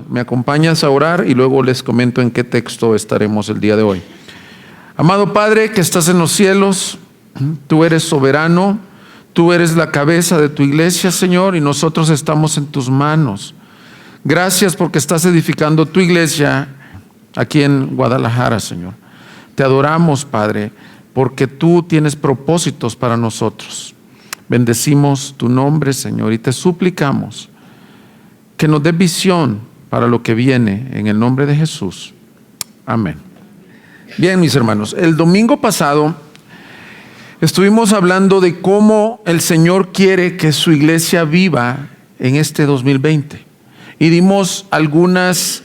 Me acompañas a orar y luego les comento en qué texto estaremos el día de hoy. Amado Padre que estás en los cielos, tú eres soberano, tú eres la cabeza de tu iglesia, Señor, y nosotros estamos en tus manos. Gracias porque estás edificando tu iglesia aquí en Guadalajara, Señor. Te adoramos, Padre, porque tú tienes propósitos para nosotros. Bendecimos tu nombre, Señor, y te suplicamos que nos dé visión para lo que viene en el nombre de Jesús. Amén. Bien, mis hermanos, el domingo pasado estuvimos hablando de cómo el Señor quiere que su iglesia viva en este 2020. Y dimos algunas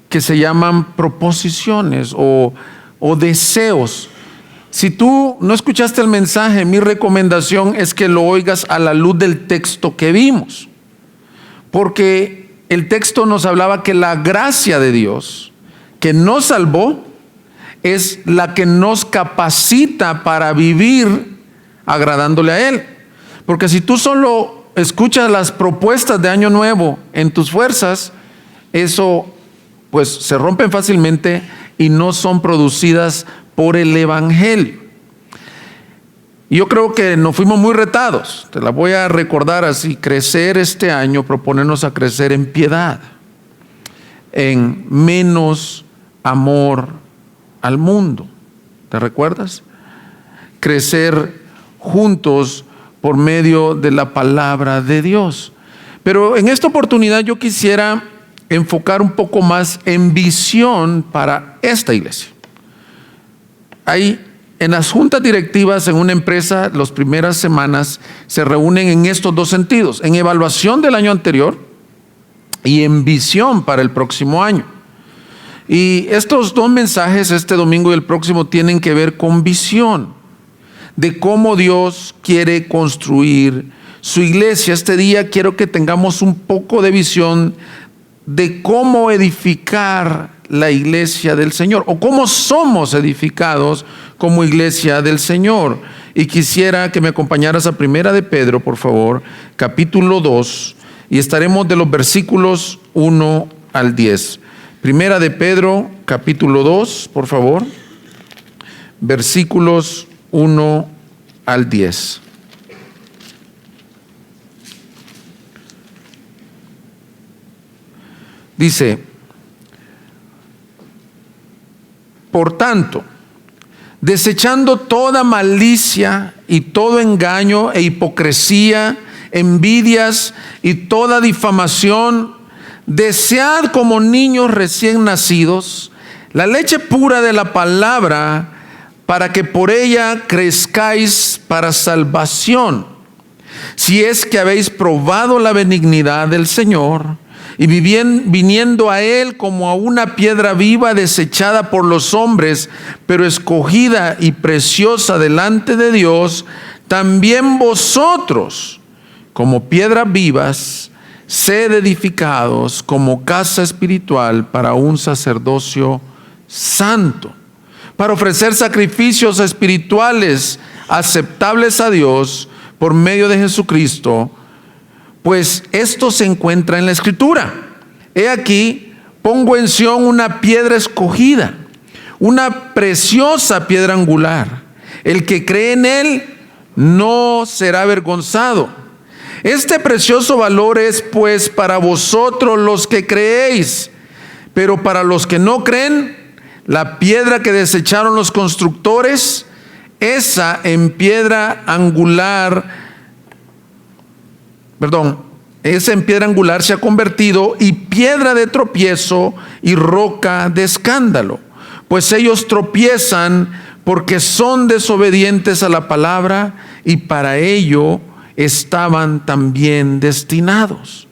que se llaman proposiciones o deseos. Si tú no escuchaste el mensaje, mi recomendación es que lo oigas a la luz del texto que vimos. Porque el texto nos hablaba que la gracia de Dios que nos salvó es la que nos capacita para vivir agradándole a Él. Porque si tú solo escuchas las propuestas de Año Nuevo en tus fuerzas, eso pues se rompen fácilmente y no son producidas por el Evangelio. Y yo creo que nos fuimos muy retados. Te la voy a recordar así: crecer este año, proponernos a crecer en piedad, en menos amor al mundo. ¿Te recuerdas? Crecer juntos por medio de la palabra de Dios. Pero en esta oportunidad yo quisiera enfocar un poco más en visión para esta iglesia. Hay en las juntas directivas en una empresa, las primeras semanas se reúnen en estos dos sentidos: en evaluación del año anterior y en visión para el próximo año. Y estos dos mensajes, este domingo y el próximo, tienen que ver con visión de cómo Dios quiere construir su iglesia. Este día quiero que tengamos un poco de visión de cómo edificar la iglesia del Señor, o cómo somos edificados como iglesia del Señor. Y quisiera que me acompañaras a Primera de Pedro, por favor, capítulo 2, y estaremos de los versículos 1 al 10. Primera de Pedro, capítulo 2, por favor, versículos 1 al 10. Dice: por tanto, desechando toda malicia y todo engaño e hipocresía, envidias y toda difamación, desead como niños recién nacidos la leche pura de la palabra, para que por ella crezcáis para salvación, si es que habéis probado la benignidad del Señor, y viniendo a Él como a una piedra viva, desechada por los hombres, pero escogida y preciosa delante de Dios, también vosotros, como piedras vivas, sed edificados como casa espiritual para un sacerdocio santo, para ofrecer sacrificios espirituales aceptables a Dios por medio de Jesucristo, pues esto se encuentra en la Escritura. He aquí, pongo en Sión una piedra escogida, una preciosa piedra angular. El que cree en Él no será avergonzado. Este precioso valor es pues para vosotros los que creéis, pero para los que no creen, la piedra que desecharon los constructores, esa en piedra angular se ha convertido, y piedra de tropiezo y roca de escándalo. Pues ellos tropiezan porque son desobedientes a la palabra, y para ello estaban también destinados.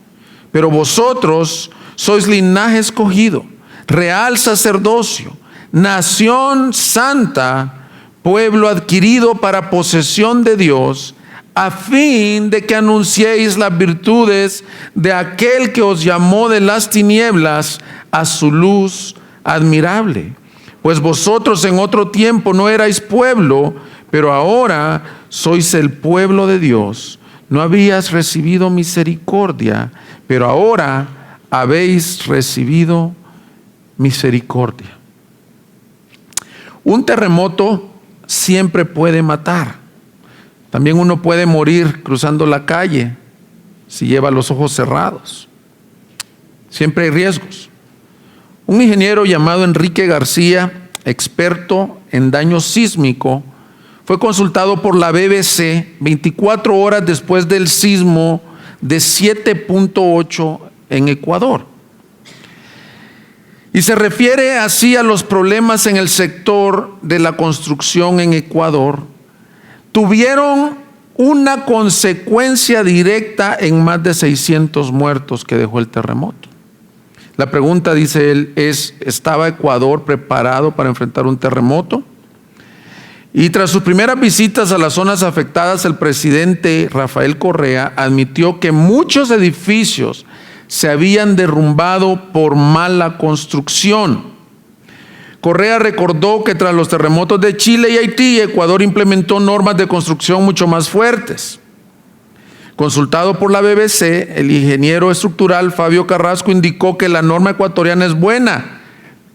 Pero vosotros sois linaje escogido, real sacerdocio, nación santa, pueblo adquirido para posesión de Dios, a fin de que anunciéis las virtudes de aquel que os llamó de las tinieblas a su luz admirable. Pues vosotros en otro tiempo no erais pueblo, pero ahora sois el pueblo de Dios. No habías recibido misericordia, pero ahora habéis recibido misericordia. Un terremoto siempre puede matar. También uno puede morir cruzando la calle si lleva los ojos cerrados. Siempre hay riesgos. Un ingeniero llamado Enrique García, experto en daño sísmico, fue consultado por la BBC 24 horas después del sismo de 7.8 en Ecuador. Y se refiere así a los problemas en el sector de la construcción en Ecuador. Tuvieron una consecuencia directa en más de 600 muertos que dejó el terremoto. La pregunta, dice él, es: ¿estaba Ecuador preparado para enfrentar un terremoto? Y tras sus primeras visitas a las zonas afectadas, el presidente Rafael Correa admitió que muchos edificios se habían derrumbado por mala construcción. Correa recordó que tras los terremotos de Chile y Haití, Ecuador implementó normas de construcción mucho más fuertes. Consultado por la BBC, el ingeniero estructural Fabio Carrasco indicó que la norma ecuatoriana es buena,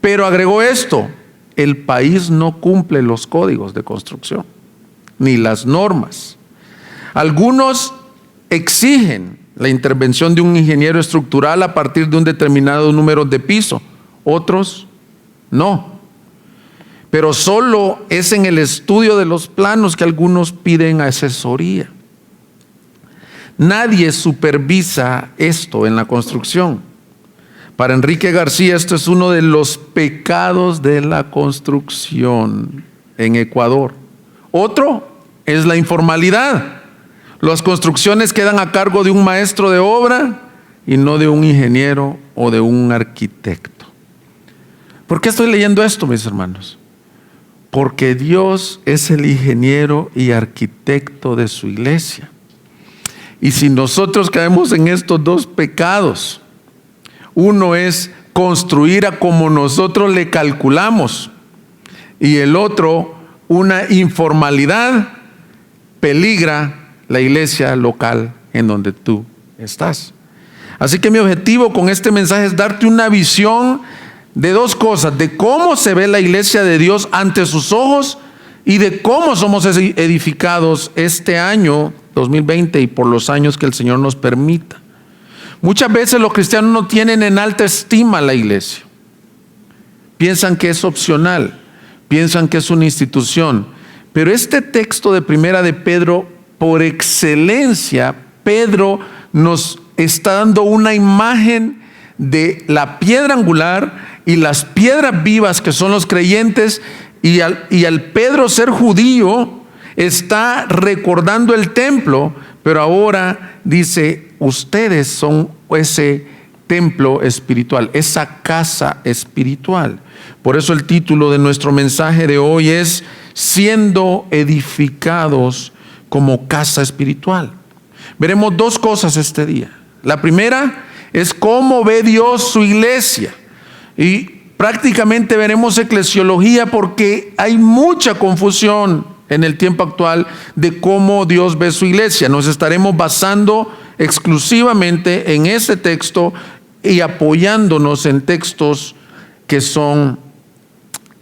pero agregó esto: el país no cumple los códigos de construcción, ni las normas. Algunos exigen la intervención de un ingeniero estructural a partir de un determinado número de piso, otros no. Pero solo es en el estudio de los planos que algunos piden asesoría. Nadie supervisa esto en la construcción. Para Enrique García, esto es uno de los pecados de la construcción en Ecuador. Otro es la informalidad. Las construcciones quedan a cargo de un maestro de obra y no de un ingeniero o de un arquitecto. ¿Por qué estoy leyendo esto, mis hermanos? Porque Dios es el ingeniero y arquitecto de su iglesia. Y si nosotros caemos en estos dos pecados, uno es construir a como nosotros le calculamos, y el otro, una informalidad, peligra la iglesia local en donde tú estás. Así que mi objetivo con este mensaje es darte una visión de dos cosas: de cómo se ve la iglesia de Dios ante sus ojos y de cómo somos edificados este año 2020 y por los años que el Señor nos permita. Muchas veces los cristianos no tienen en alta estima la iglesia. Piensan que es opcional, piensan que es una institución. Pero este texto de Primera de Pedro, por excelencia, Pedro nos está dando una imagen de la piedra angular y las piedras vivas que son los creyentes, y al Pedro ser judío está recordando el templo, pero ahora dice: ustedes son ese templo espiritual, esa casa espiritual. Por eso el título de nuestro mensaje de hoy es: siendo edificados como casa espiritual. Veremos dos cosas este día. La primera es cómo ve Dios su iglesia, y prácticamente veremos eclesiología, porque hay mucha confusión en el tiempo actual de cómo Dios ve su iglesia. Nos estaremos basando exclusivamente en este texto y apoyándonos en textos que son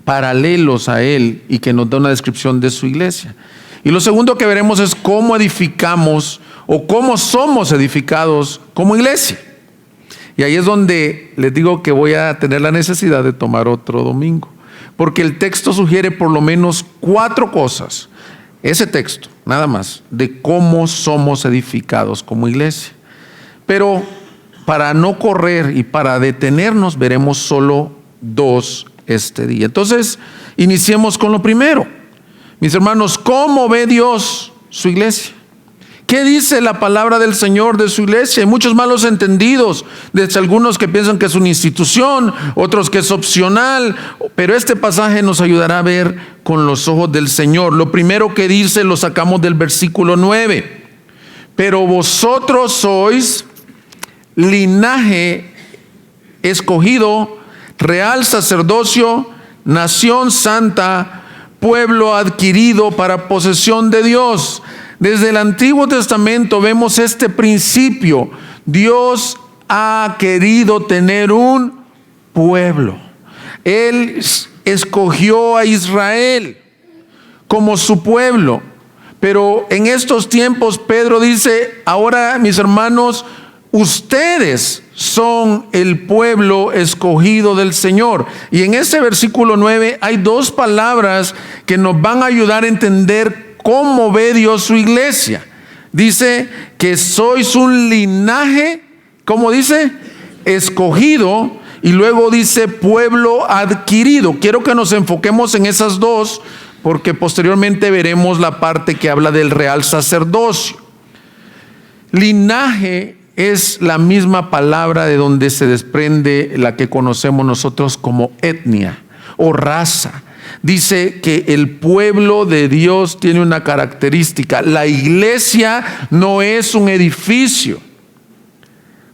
paralelos a él y que nos da una descripción de su iglesia. Y lo segundo que veremos es cómo edificamos o cómo somos edificados como iglesia. Y ahí es donde les digo que voy a tener la necesidad de tomar otro domingo, porque el texto sugiere por lo menos 4 cosas, ese texto, nada más, de cómo somos edificados como iglesia. Pero para no correr y para detenernos, veremos solo 2 este día. Entonces, iniciemos con lo primero. Mis hermanos, ¿cómo ve Dios su iglesia? ¿Qué dice la palabra del Señor de su iglesia? Hay muchos malos entendidos, desde algunos que piensan que es una institución, otros que es opcional, pero este pasaje nos ayudará a ver con los ojos del Señor. Lo primero que dice lo sacamos del versículo 9. Pero vosotros sois linaje escogido, real sacerdocio, nación santa, pueblo adquirido para posesión de Dios. Desde el Antiguo Testamento vemos este principio. Dios ha querido tener un pueblo. Él escogió a Israel como su pueblo. Pero en estos tiempos Pedro dice: ahora, mis hermanos, ustedes son el pueblo escogido del Señor. Y en ese versículo 9 hay dos palabras que nos van a ayudar a entender cómo ve Dios su iglesia. Dice que sois un linaje, ¿cómo dice? Escogido. Y luego dice pueblo adquirido. Quiero que nos enfoquemos en esas dos, porque posteriormente veremos la parte que habla del real sacerdocio. Linaje es la misma palabra de donde se desprende la que conocemos nosotros como etnia o raza. Dice que el pueblo de Dios tiene una característica: la iglesia no es un edificio.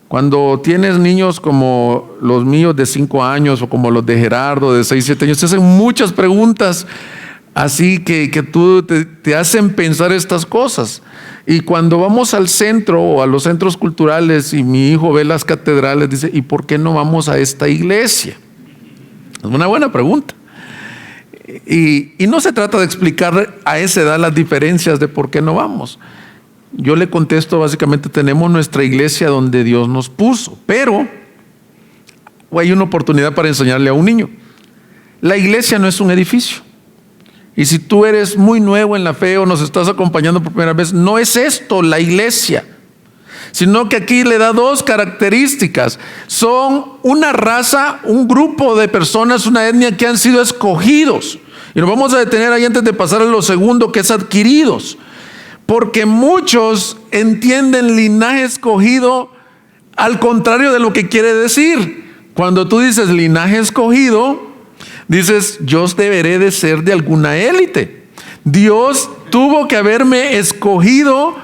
Cuando tienes niños como los míos de 5 años o como los de Gerardo de 6, 7 años, te hacen muchas preguntas así que tú te hacen pensar estas cosas. Y cuando vamos al centro o a los centros culturales y mi hijo ve las catedrales, dice: ¿y por qué no vamos a esta iglesia? Es una buena pregunta. Y no se trata de explicar a esa edad las diferencias de por qué no vamos. Yo le contesto básicamente: tenemos nuestra iglesia donde Dios nos puso, pero hay una oportunidad para enseñarle a un niño. La iglesia no es un edificio. Y si tú eres muy nuevo en la fe o nos estás acompañando por primera vez, no es esto la iglesia, sino que aquí le da dos características. Son una raza, un grupo de personas, una etnia que han sido escogidos. Y nos vamos a detener ahí antes de pasar a lo segundo, que es adquiridos. Porque muchos entienden linaje escogido al contrario de lo que quiere decir. Cuando tú dices linaje escogido, dices: yo deberé de ser de alguna élite. Dios tuvo que haberme escogido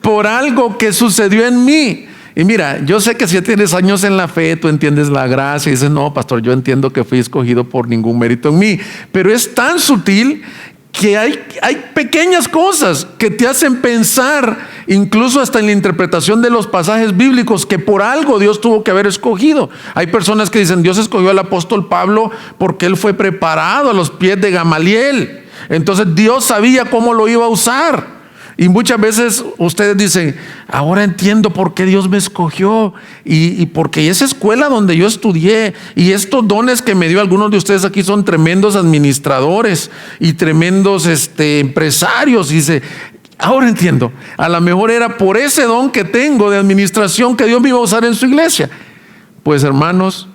por algo que sucedió en mí. Y mira, yo sé que si tienes años en la fe, tú entiendes la gracia y dices: no, pastor, yo entiendo que fui escogido por ningún mérito en mí. Pero es tan sutil que hay pequeñas cosas que te hacen pensar, incluso hasta en la interpretación de los pasajes bíblicos, que por algo Dios tuvo que haber escogido. Hay personas que dicen: Dios escogió al apóstol Pablo porque él fue preparado a los pies de Gamaliel. Entonces Dios sabía cómo lo iba a usar. Y muchas veces ustedes dicen: ahora entiendo por qué Dios me escogió y porque esa escuela donde yo estudié y estos dones que me dio. Algunos de ustedes aquí son tremendos administradores y tremendos empresarios. Y dice: ahora entiendo, a lo mejor era por ese don que tengo de administración que Dios me iba a usar en su iglesia. Pues hermanos,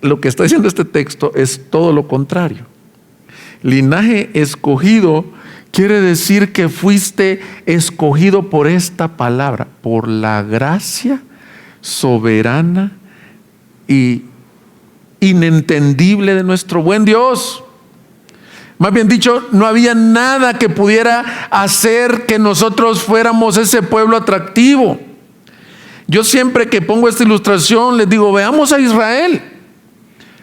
lo que está diciendo este texto es todo lo contrario. Linaje escogido quiere decir que fuiste escogido por esta palabra, por la gracia soberana y inentendible de nuestro buen Dios. Más bien dicho, no había nada que pudiera hacer que nosotros fuéramos ese pueblo atractivo. Yo siempre que pongo esta ilustración les digo: veamos a Israel.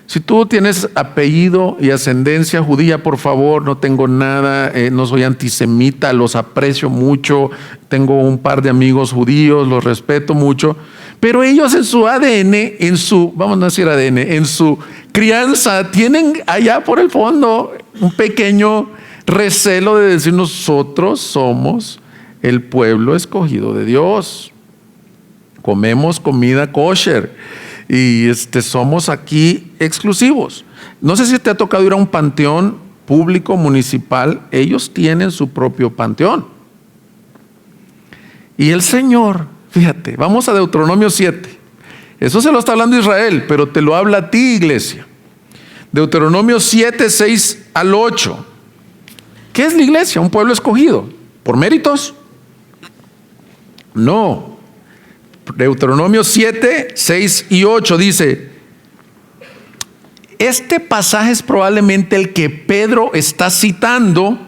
Si tú tienes apellido y ascendencia judía, por favor, no tengo nada, no soy antisemita, los aprecio mucho, tengo un par de amigos judíos, los respeto mucho, pero ellos en su ADN, vamos a decir ADN, en su crianza, tienen allá por el fondo un pequeño recelo de decir: nosotros somos el pueblo escogido de Dios, comemos comida kosher. Y somos aquí exclusivos. No sé si te ha tocado ir a un panteón público, municipal. Ellos tienen su propio panteón. Y el Señor, fíjate, vamos a Deuteronomio 7. Eso se lo está hablando Israel, pero te lo habla a ti, iglesia. Deuteronomio 7, 6 al 8. ¿Qué es la iglesia? Un pueblo escogido. ¿Por méritos? No. Deuteronomio 7, 6 y 8 dice: este pasaje es probablemente el que Pedro está citando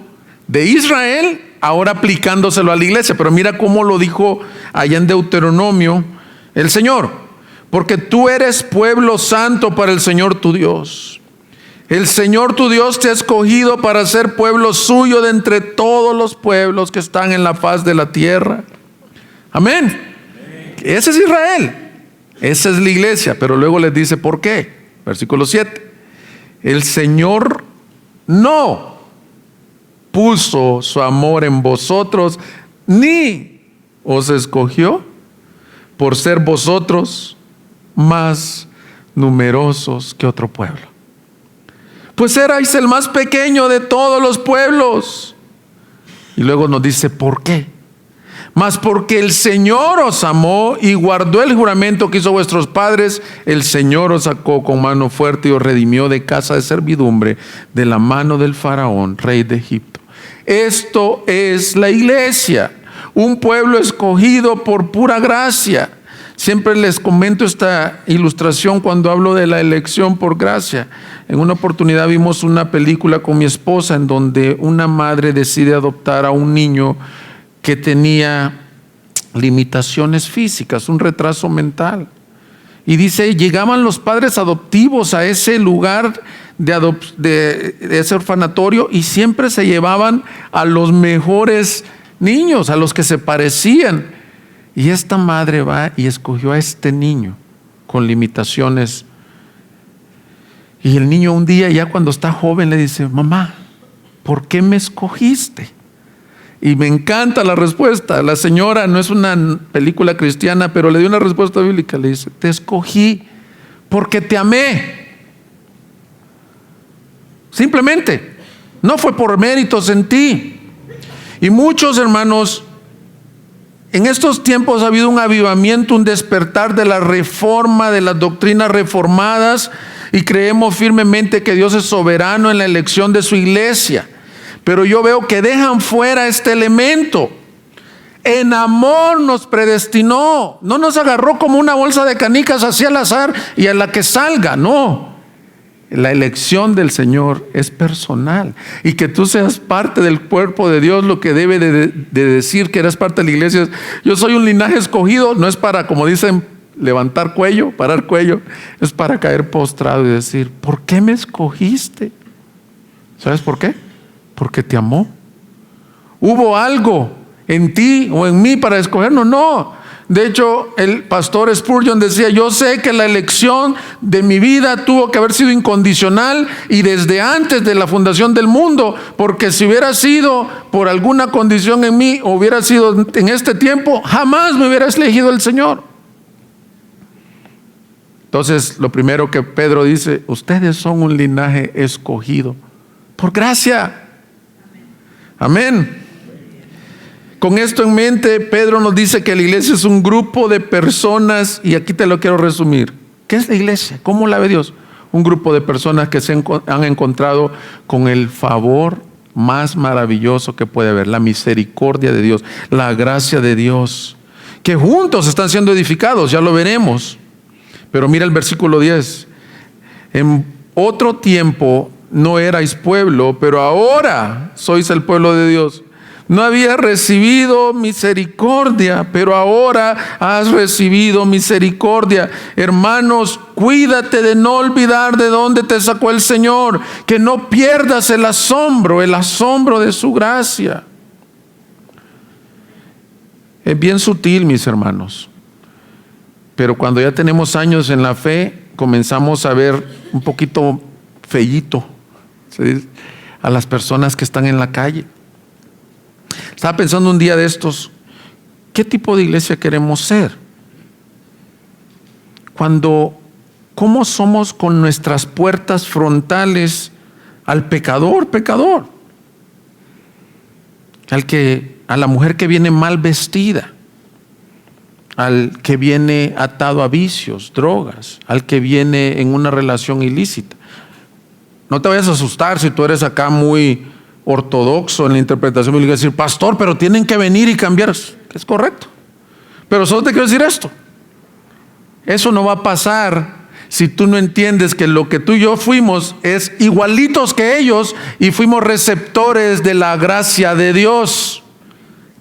de Israel, ahora aplicándoselo a la iglesia. Pero mira cómo lo dijo allá en Deuteronomio el Señor: porque tú eres pueblo santo para el Señor tu Dios. El Señor tu Dios te ha escogido para ser pueblo suyo de entre todos los pueblos que están en la faz de la tierra. Amén. Ese es Israel. Esa es la iglesia, pero luego les dice por qué. Versículo 7. El Señor no puso su amor en vosotros, ni os escogió por ser vosotros más numerosos que otro pueblo. Pues erais el más pequeño de todos los pueblos. Y luego nos dice ¿por qué? Mas porque el Señor os amó y guardó el juramento que hizo vuestros padres, el Señor os sacó con mano fuerte y os redimió de casa de servidumbre, de la mano del faraón, rey de Egipto. Esto es la iglesia, un pueblo escogido por pura gracia. Siempre les comento esta ilustración cuando hablo de la elección por gracia. En una oportunidad vimos una película con mi esposa en donde una madre decide adoptar a un niño que tenía limitaciones físicas, un retraso mental. Y dice, llegaban los padres adoptivos a ese lugar de ese orfanatorio y siempre se llevaban a los mejores niños, a los que se parecían. Y esta madre va y escogió a este niño con limitaciones. Y el niño un día, ya cuando está joven, le dice, mamá, ¿por qué me escogiste? Y me encanta la respuesta. La señora, no es una película cristiana, pero le dio una respuesta bíblica. Le dice, te escogí porque te amé. Simplemente, no fue por méritos en ti. Y muchos hermanos, en estos tiempos ha habido un avivamiento, un despertar de la reforma, de las doctrinas reformadas, y creemos firmemente que Dios es soberano en la elección de su iglesia. Pero yo veo que dejan fuera este elemento. En amor nos predestinó. No nos agarró como una bolsa de canicas así al azar y a la que salga. No. La elección del Señor es personal. Y que tú seas parte del cuerpo de Dios, lo que debe de decir que eres parte de la iglesia es, yo soy un linaje escogido. No es para, como dicen, levantar cuello, parar cuello. Es para caer postrado y decir, ¿por qué me escogiste? ¿Sabes por qué? Porque te amó. ¿Hubo algo en ti o en mí para escogernos? No. De hecho, el pastor Spurgeon decía, yo sé que la elección de mi vida tuvo que haber sido incondicional y desde antes de la fundación del mundo, porque si hubiera sido por alguna condición en mí, o hubiera sido en este tiempo, jamás me hubiera elegido el Señor. Entonces, lo primero que Pedro dice, ustedes son un linaje escogido por gracia. Amén. Con esto en mente, Pedro nos dice que la iglesia es un grupo de personas, y aquí te lo quiero resumir. ¿Qué es la iglesia? ¿Cómo la ve Dios? Un grupo de personas que se han encontrado con el favor más maravilloso que puede haber, la misericordia de Dios, la gracia de Dios, que juntos están siendo edificados, ya lo veremos. Pero mira el versículo 10. En otro tiempo no erais pueblo, pero ahora sois el pueblo de Dios. No había recibido misericordia, pero ahora has recibido misericordia. Hermanos, cuídate de no olvidar de dónde te sacó el Señor, que no pierdas el asombro de su gracia. Es bien sutil, mis hermanos, pero cuando ya tenemos años en la fe, comenzamos a ver un poquito feíto, ¿sí?, a las personas que están en la calle. Estaba pensando un día de estos, ¿qué tipo de iglesia queremos ser? ¿Cómo somos con nuestras puertas frontales al pecador? A la mujer que viene mal vestida, al que viene atado a vicios, drogas, al que viene en una relación ilícita. No te vayas a asustar si tú eres acá muy ortodoxo en la interpretación bíblica, decir, pastor, pero tienen que venir y cambiar. Es correcto, pero solo te quiero decir esto: eso no va a pasar si tú no entiendes que lo que tú y yo fuimos es igualitos que ellos, y fuimos receptores de la gracia de Dios,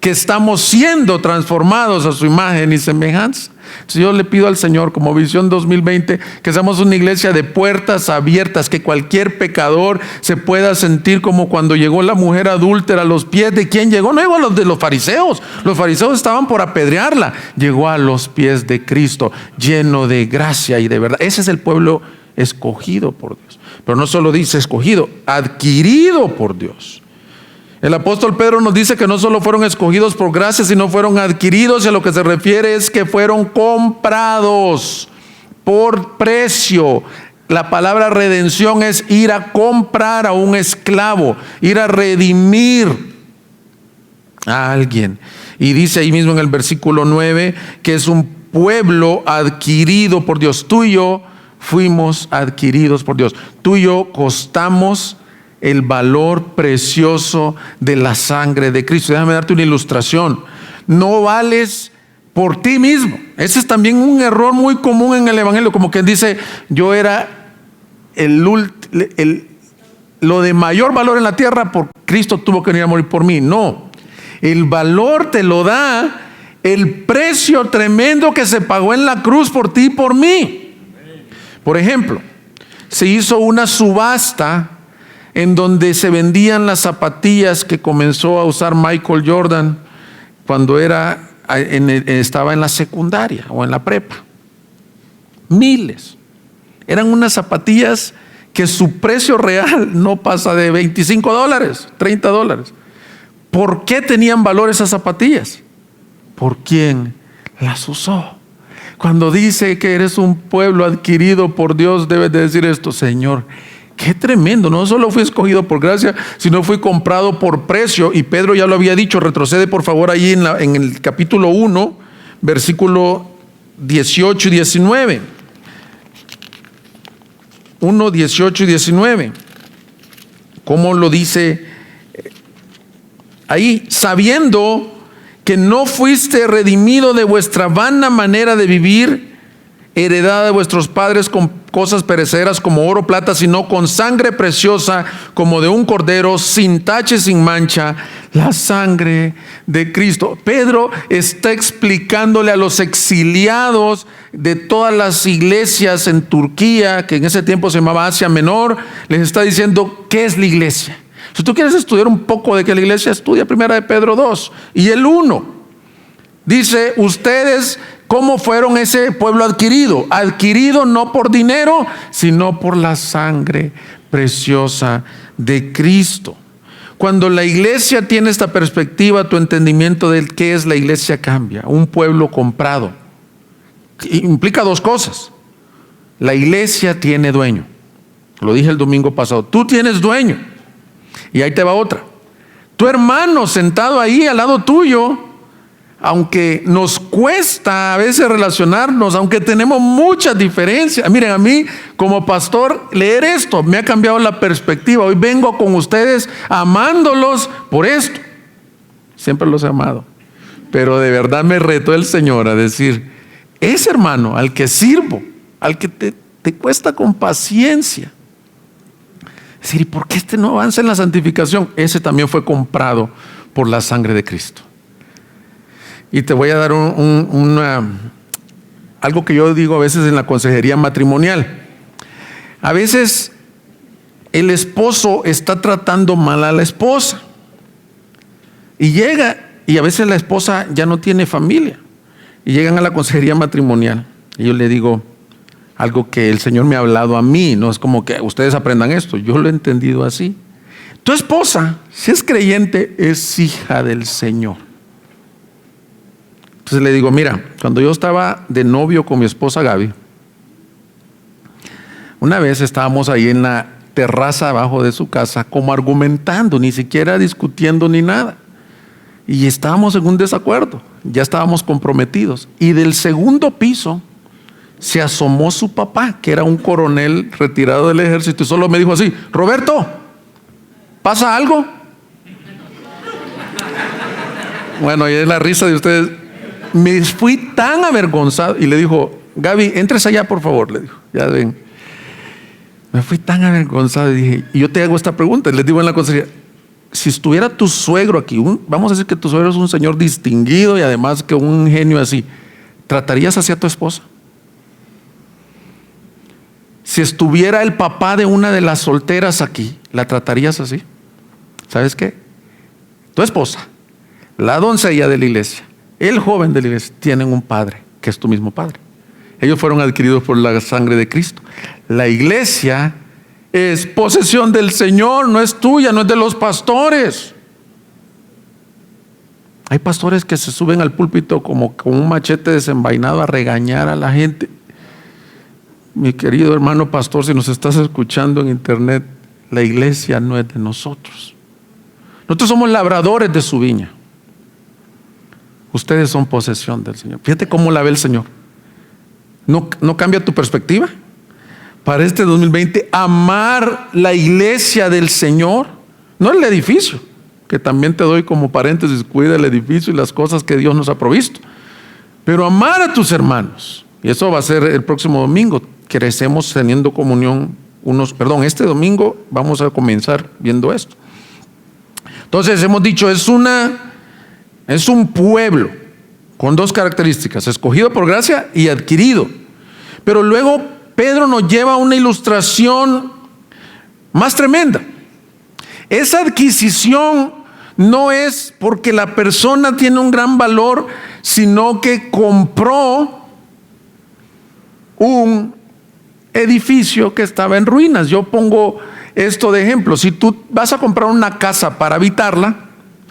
que estamos siendo transformados a su imagen y semejanza. Entonces yo le pido al Señor, como Visión 2020, que seamos una iglesia de puertas abiertas, que cualquier pecador se pueda sentir como cuando llegó la mujer adúltera a los pies de ¿quién llegó? No llegó a los de los fariseos. Los fariseos estaban por apedrearla. Llegó a los pies de Cristo, lleno de gracia y de verdad. Ese es el pueblo escogido por Dios. Pero no solo dice escogido, adquirido por Dios. El apóstol Pedro nos dice que no solo fueron escogidos por gracia, sino fueron adquiridos, y a lo que se refiere es que fueron comprados por precio. La palabra redención es ir a comprar a un esclavo, ir a redimir a alguien. Y dice ahí mismo en el versículo 9 que es un pueblo adquirido por Dios. Tú y yo fuimos adquiridos por Dios. Tú y yo costamos el valor precioso de la sangre de Cristo. Déjame darte una ilustración. No vales por ti mismo. Ese es también un error muy común en el evangelio, como quien dice, yo era lo de mayor valor en la tierra, por Cristo tuvo que venir a morir por mí. No, el valor te lo da el precio tremendo que se pagó en la cruz por ti y por mí. Por ejemplo, se hizo una subasta en donde se vendían las zapatillas que comenzó a usar Michael Jordan cuando estaba en la secundaria o en la prepa. Miles. Eran unas zapatillas que su precio real no pasa de $25, $30. ¿Por qué tenían valor esas zapatillas? ¿Por quién las usó? Cuando dice que eres un pueblo adquirido por Dios, debes de decir esto: Señor, qué tremendo, no solo fui escogido por gracia, sino fui comprado por precio. Y Pedro ya lo había dicho. Retrocede por favor ahí en el capítulo 1, versículo 18 y 19. 1, 18 y 19. ¿Cómo lo dice ahí? Sabiendo que no fuiste redimido de vuestra vana manera de vivir, heredada de vuestros padres con cosas perecederas como oro, plata, sino con sangre preciosa como de un cordero, sin tache, sin mancha, la sangre de Cristo. Pedro está explicándole a los exiliados de todas las iglesias en Turquía, que en ese tiempo se llamaba Asia Menor, les está diciendo qué es la iglesia. Si tú quieres estudiar un poco de qué es la iglesia, estudia primera de Pedro 2 y el 1. Dice, ustedes ¿cómo fueron ese pueblo adquirido? Adquirido no por dinero, sino por la sangre preciosa de Cristo. Cuando la iglesia tiene esta perspectiva, tu entendimiento de qué es la iglesia cambia. Un pueblo comprado. Implica dos cosas. La iglesia tiene dueño. Lo dije el domingo pasado. Tú tienes dueño. Y ahí te va otra. Tu hermano sentado ahí al lado tuyo, aunque nos cuesta a veces relacionarnos, aunque tenemos muchas diferencias. Miren, a mí como pastor leer esto me ha cambiado la perspectiva. Hoy vengo con ustedes amándolos por esto. Siempre los he amado, pero de verdad me retó el Señor a decir, ese hermano al que sirvo, al que te cuesta con paciencia, decir, ¿y por qué este no avanza en la santificación? Ese también fue comprado por la sangre de Cristo. Y te voy a dar algo que yo digo a veces en la consejería matrimonial. A veces el esposo está tratando mal a la esposa y llega, y a veces la esposa ya no tiene familia y llegan a la consejería matrimonial y yo le digo algo que el Señor me ha hablado a mí. No es como que ustedes aprendan esto, yo lo he entendido así. Tu esposa, si es creyente, es hija del Señor. Entonces le digo, mira, cuando yo estaba de novio con mi esposa Gaby, una vez estábamos ahí en la terraza abajo de su casa como argumentando, ni siquiera discutiendo ni nada. Y estábamos en un desacuerdo, ya estábamos comprometidos. Y del segundo piso se asomó su papá, que era un coronel retirado del ejército, y solo me dijo así, Roberto, ¿pasa algo? Bueno, y es la risa de ustedes. Me fui tan avergonzado y le dijo, Gaby, entres allá por favor, le dijo, ya ven. Me fui tan avergonzado y dije, y yo te hago esta pregunta, les digo en la consejería, si estuviera tu suegro aquí, vamos a decir que tu suegro es un señor distinguido y además que un genio así, ¿tratarías así a tu esposa? Si estuviera el papá de una de las solteras aquí, ¿la tratarías así? ¿Sabes qué? Tu esposa, la doncella de la iglesia, el joven de la iglesia, tienen un padre que es tu mismo padre. Ellos fueron adquiridos por la sangre de Cristo. La iglesia es posesión del Señor, no es tuya, no es de los pastores. Hay pastores que se suben al púlpito como con un machete desenvainado a regañar a la gente. Mi querido hermano pastor, si nos estás escuchando en internet, la iglesia no es de nosotros. Nosotros somos labradores de su viña. Ustedes son posesión del Señor. Fíjate cómo la ve el Señor. ¿No cambia tu perspectiva? Para este 2020, amar la iglesia del Señor, no el edificio, que también te doy como paréntesis, cuida el edificio y las cosas que Dios nos ha provisto. Pero amar a tus hermanos, y eso va a ser el próximo domingo. Crecemos teniendo comunión este domingo vamos a comenzar viendo esto. Entonces hemos dicho, es un pueblo con dos características: escogido por gracia y adquirido. Pero luego Pedro nos lleva a una ilustración más tremenda. Esa adquisición no es porque la persona tiene un gran valor, sino que compró un edificio que estaba en ruinas. Yo pongo esto de ejemplo. Si tú vas a comprar una casa para habitarla,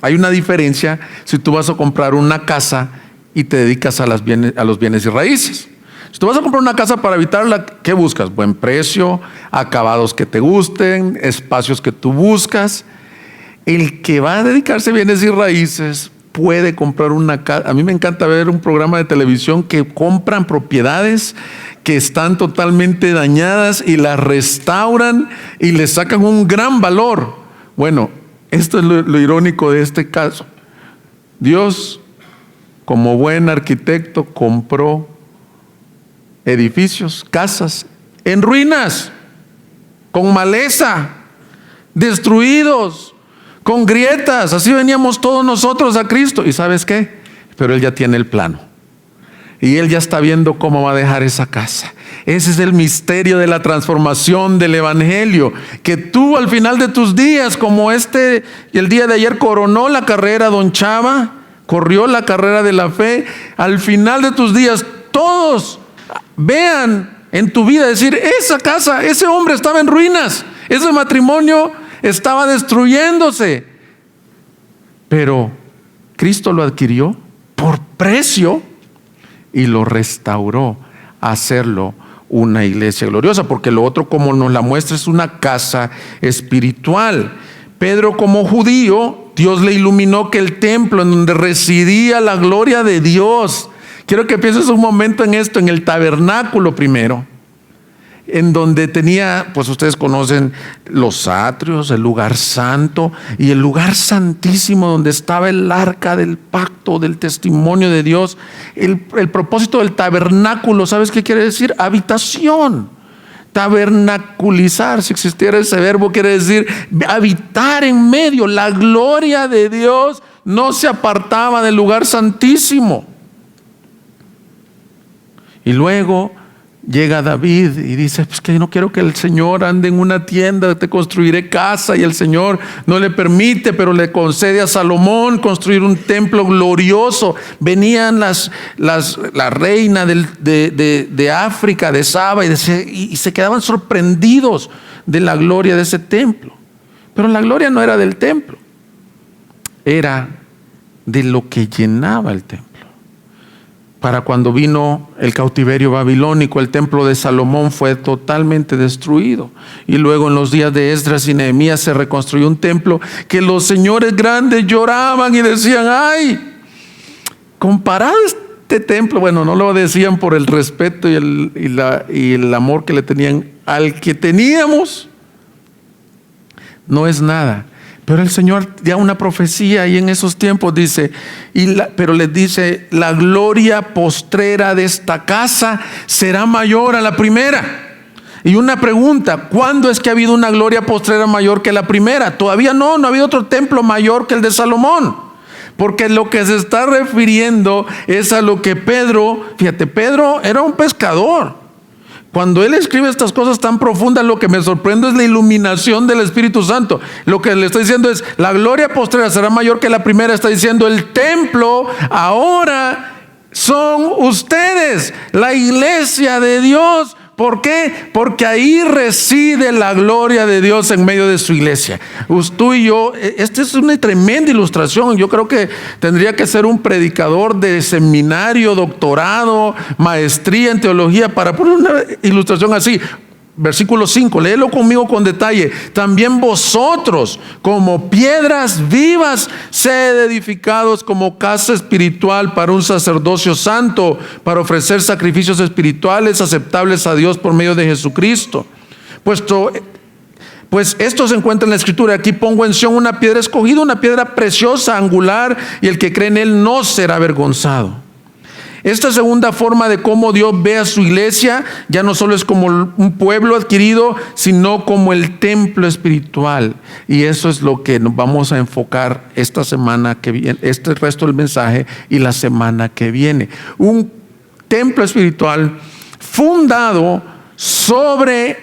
hay una diferencia si tú vas a comprar una casa y te dedicas a los bienes y raíces. Si tú vas a comprar una casa para habitarla, ¿qué buscas? Buen precio, acabados que te gusten, espacios que tú buscas. El que va a dedicarse a bienes y raíces puede comprar una casa. A mí me encanta ver un programa de televisión que compran propiedades que están totalmente dañadas y las restauran y le sacan un gran valor. Bueno, esto es lo irónico de este caso. Dios, como buen arquitecto, compró edificios, casas en ruinas, con maleza, destruidos, con grietas. Así veníamos todos nosotros a Cristo. ¿Y sabes qué? Pero Él ya tiene el plano. Y Él ya está viendo cómo va a dejar esa casa. Ese es el misterio de la transformación del Evangelio. Que tú al final de tus días, como el día de ayer coronó la carrera don Chava, corrió la carrera de la fe, al final de tus días todos vean en tu vida decir: esa casa, ese hombre estaba en ruinas, ese matrimonio estaba destruyéndose, pero Cristo lo adquirió por precio y lo restauró a hacerlo una iglesia gloriosa, porque lo otro, como nos la muestra, es una casa espiritual. Pedro, como judío, Dios le iluminó que el templo en donde residía la gloria de Dios, quiero que pienses un momento en esto, en el tabernáculo primero, en donde tenía, pues ustedes conocen los atrios, el lugar santo y el lugar santísimo donde estaba el arca del pacto, del testimonio de Dios. El propósito del tabernáculo, ¿sabes qué quiere decir? Habitación. Tabernaculizar, si existiera ese verbo, quiere decir habitar en medio. La gloria de Dios no se apartaba del lugar santísimo. Y luego llega David y dice: pues que no quiero que el Señor ande en una tienda, te construiré casa. Y el Señor no le permite, pero le concede a Salomón construir un templo glorioso. Venían la reina de África, de Saba, y se quedaban sorprendidos de la gloria de ese templo. Pero la gloria no era del templo, era de lo que llenaba el templo. Para cuando vino el cautiverio babilónico, el templo de Salomón fue totalmente destruido. Y luego en los días de Esdras y Nehemías se reconstruyó un templo que los señores grandes lloraban y decían: ay, comparado a este templo, bueno, no lo decían por el respeto y el amor que le tenían al que teníamos, no es nada. Pero el Señor da una profecía y en esos tiempos dice, pero les dice: la gloria postrera de esta casa será mayor a la primera. Y una pregunta: ¿cuándo es que ha habido una gloria postrera mayor que la primera? Todavía no ha habido otro templo mayor que el de Salomón. porque lo que se está refiriendo es a lo que Pedro, fíjate, Pedro era un pescador. Cuando él escribe estas cosas tan profundas, lo que me sorprende es la iluminación del Espíritu Santo. Lo que le está diciendo es, la gloria postrera será mayor que la primera. Está diciendo, el templo ahora son ustedes, la iglesia de Dios. ¿Por qué? Porque ahí reside la gloria de Dios en medio de su iglesia. Tú y yo, esta es una tremenda ilustración. Yo creo que tendría que ser un predicador de seminario, doctorado, maestría en teología para poner una ilustración así. Versículo 5, léelo conmigo con detalle. También vosotros, como piedras vivas, sed edificados como casa espiritual para un sacerdocio santo, para ofrecer sacrificios espirituales aceptables a Dios por medio de Jesucristo. Pues esto se encuentra en la Escritura. Aquí pongo en Sión una piedra escogida, una piedra preciosa, angular, y el que cree en él no será avergonzado. Esta segunda forma de cómo Dios ve a su iglesia ya no solo es como un pueblo adquirido, sino como el templo espiritual. Y eso es lo que nos vamos a enfocar esta semana que viene, este resto del mensaje y la semana que viene. Un templo espiritual fundado sobre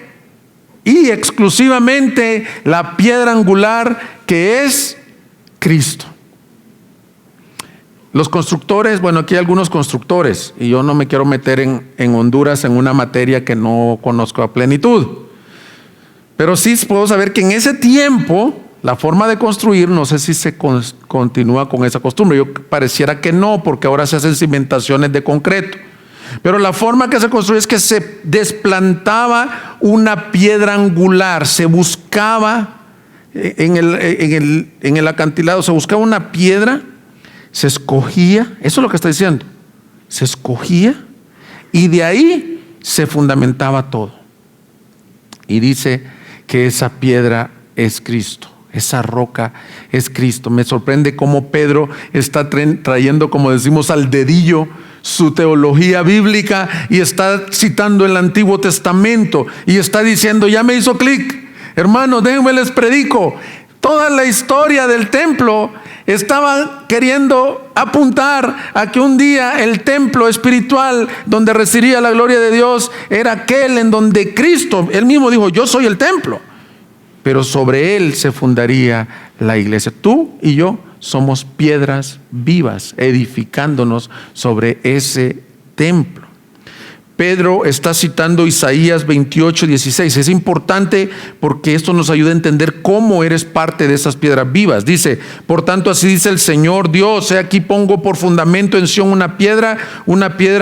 y exclusivamente la piedra angular que es Cristo. Los constructores, bueno, aquí hay algunos constructores y yo no me quiero meter en Honduras en una materia que no conozco a plenitud. Pero sí puedo saber que en ese tiempo la forma de construir, no sé si se continúa con esa costumbre. Yo pareciera que no, porque ahora se hacen cimentaciones de concreto. Pero la forma que se construye es que se desplantaba una piedra angular, se buscaba en el acantilado, se buscaba una piedra. Se escogía, eso es lo que está diciendo, se escogía y de ahí se fundamentaba todo. Y dice que esa piedra es Cristo, esa roca es Cristo. Me sorprende cómo Pedro está trayendo, como decimos, al dedillo su teología bíblica y está citando el Antiguo Testamento y está diciendo, ya me hizo clic, hermanos, déjenme les predico. Toda la historia del templo estaba queriendo apuntar a que un día el templo espiritual donde residía la gloria de Dios era aquel en donde Cristo, él mismo dijo, yo soy el templo, pero sobre él se fundaría la iglesia. Tú y yo somos piedras vivas edificándonos sobre ese templo. Pedro está citando Isaías 28:16. Es importante porque esto nos ayuda a entender cómo eres parte de esas piedras vivas. Dice, por tanto así dice el Señor Dios, he aquí pongo por fundamento en Sión una piedra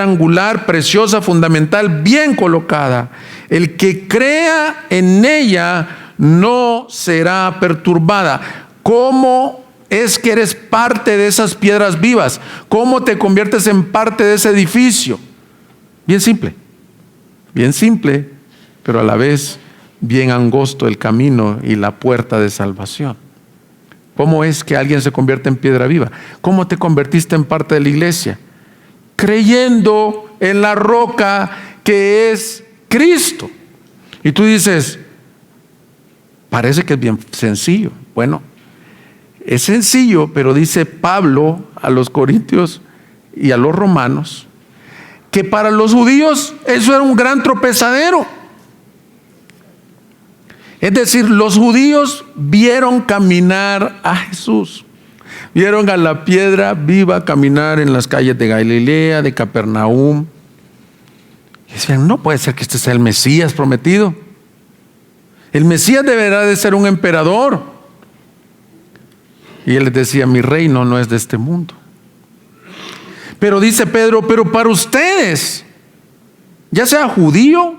angular, preciosa, fundamental, bien colocada. El que crea en ella no será perturbada. ¿Cómo es que eres parte de esas piedras vivas? ¿Cómo te conviertes en parte de ese edificio? Bien simple, pero a la vez bien angosto el camino y la puerta de salvación. ¿Cómo es que alguien se convierte en piedra viva? ¿Cómo te convertiste en parte de la iglesia? Creyendo en la roca que es Cristo. Y tú dices, parece que es bien sencillo. Bueno, es sencillo, pero dice Pablo a los corintios y a los romanos, que para los judíos eso era un gran tropezadero. Es decir, los judíos vieron caminar a Jesús, vieron a la piedra viva caminar en las calles de Galilea, de Capernaum, y decían, no puede ser que este sea el Mesías prometido. El Mesías deberá de ser un emperador. Y él les decía, mi reino no es de este mundo. Pero dice Pedro, pero para ustedes, ya sea judío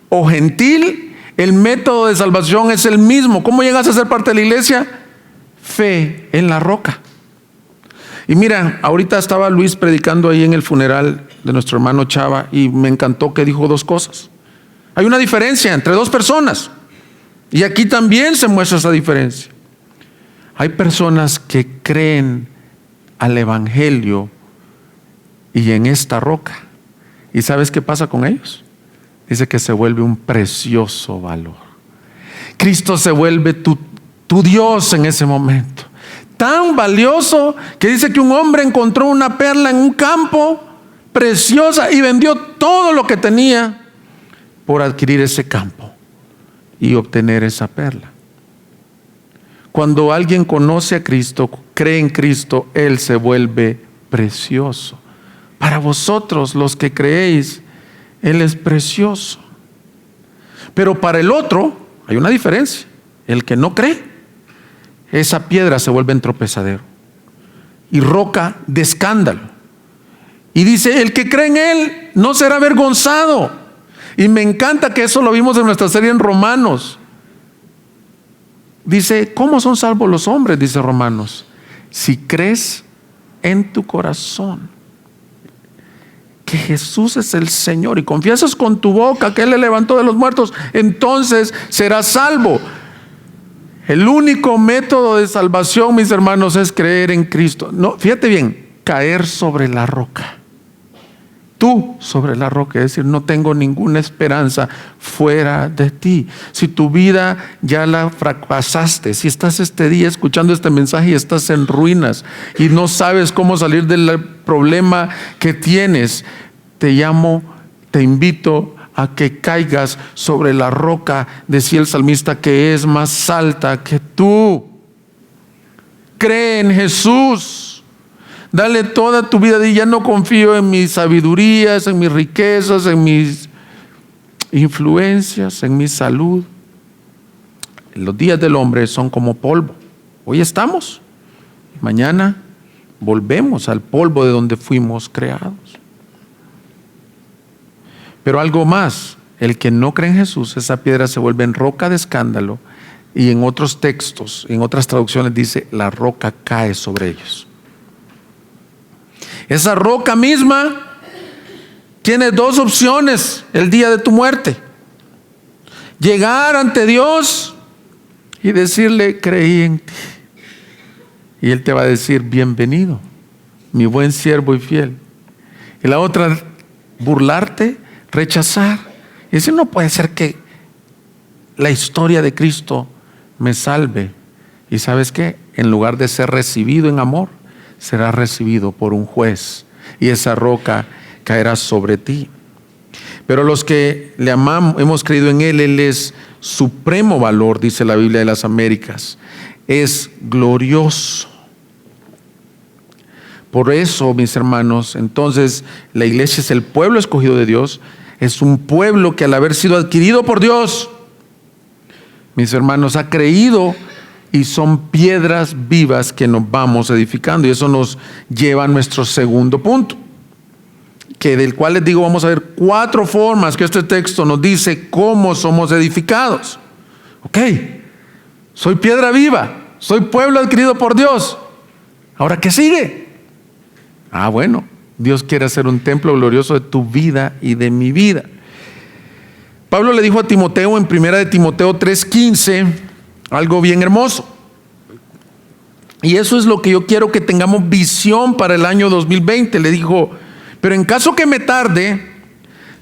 o gentil, el método de salvación es el mismo. ¿Cómo llegas a ser parte de la iglesia? Fe en la roca. Y mira, ahorita estaba Luis predicando ahí en el funeral de nuestro hermano Chava y me encantó que dijo dos cosas. Hay una diferencia entre dos personas y aquí también se muestra esa diferencia. Hay personas que creen al evangelio y en esta roca. ¿Y sabes qué pasa con ellos? Dice que se vuelve un precioso valor. Cristo se vuelve tu Dios en ese momento. tan valioso que dice que un hombre encontró una perla en un campo preciosa y vendió todo lo que tenía por adquirir ese campo y obtener esa perla. Cuando alguien conoce a Cristo, cree en Cristo, Él se vuelve precioso. Para vosotros, los que creéis, Él es precioso. Pero para el otro hay una diferencia. El que no cree, esa piedra se vuelve en tropezadero y roca de escándalo. Y dice, el que cree en Él no será avergonzado. Y me encanta que eso lo vimos en nuestra serie en Romanos. Dice, ¿cómo son salvos los hombres? Dice Romanos, si crees en tu corazón que Jesús es el Señor y confiesas con tu boca que Él le levantó de los muertos, entonces serás salvo. El único método de salvación, mis hermanos, es creer en Cristo. No, fíjate bien, caer sobre la roca. Tú sobre la roca, es decir, no tengo ninguna esperanza fuera de ti. Si tu vida ya la fracasaste, si estás este día escuchando este mensaje y estás en ruinas y no sabes cómo salir del problema que tienes, te invito a que caigas sobre la roca, decía el salmista, que es más alta que tú. Cree en Jesús. Dale toda tu vida. Ya no confío en mis sabidurías, en mis riquezas, en mis influencias, en mi salud. Los días del hombre son como polvo. Hoy estamos, mañana volvemos al polvo de donde fuimos creados. Pero algo más, el que no cree en Jesús, esa piedra se vuelve en roca de escándalo, y en otros textos, en otras traducciones dice, la roca cae sobre ellos. Esa roca misma tiene dos opciones el día de tu muerte: llegar ante Dios y decirle, creí en ti, y Él te va a decir, bienvenido, mi buen siervo y fiel. Y la otra, burlarte, rechazar y decir, no puede ser que la historia de Cristo me salve. Y ¿sabes qué? En lugar de ser recibido en amor, será recibido por un juez, y esa roca caerá sobre ti. Pero los que le amamos, hemos creído en Él, Él es supremo valor, dice la Biblia de las Américas, es glorioso. Por eso, mis hermanos, entonces la iglesia es el pueblo escogido de Dios, es un pueblo que al haber sido adquirido por Dios, mis hermanos, ha creído, y son piedras vivas que nos vamos edificando. Y eso nos lleva a nuestro segundo punto, que del cual les digo, vamos a ver 4 formas que este texto nos dice cómo somos edificados. Ok, soy piedra viva, soy pueblo adquirido por Dios. Ahora, ¿qué sigue? Bueno, Dios quiere hacer un templo glorioso de tu vida y de mi vida. Pablo le dijo a Timoteo en 1 de Timoteo 3:15 algo bien hermoso. Y eso es lo que yo quiero que tengamos visión para el año 2020. Le dijo, pero en caso que me tarde,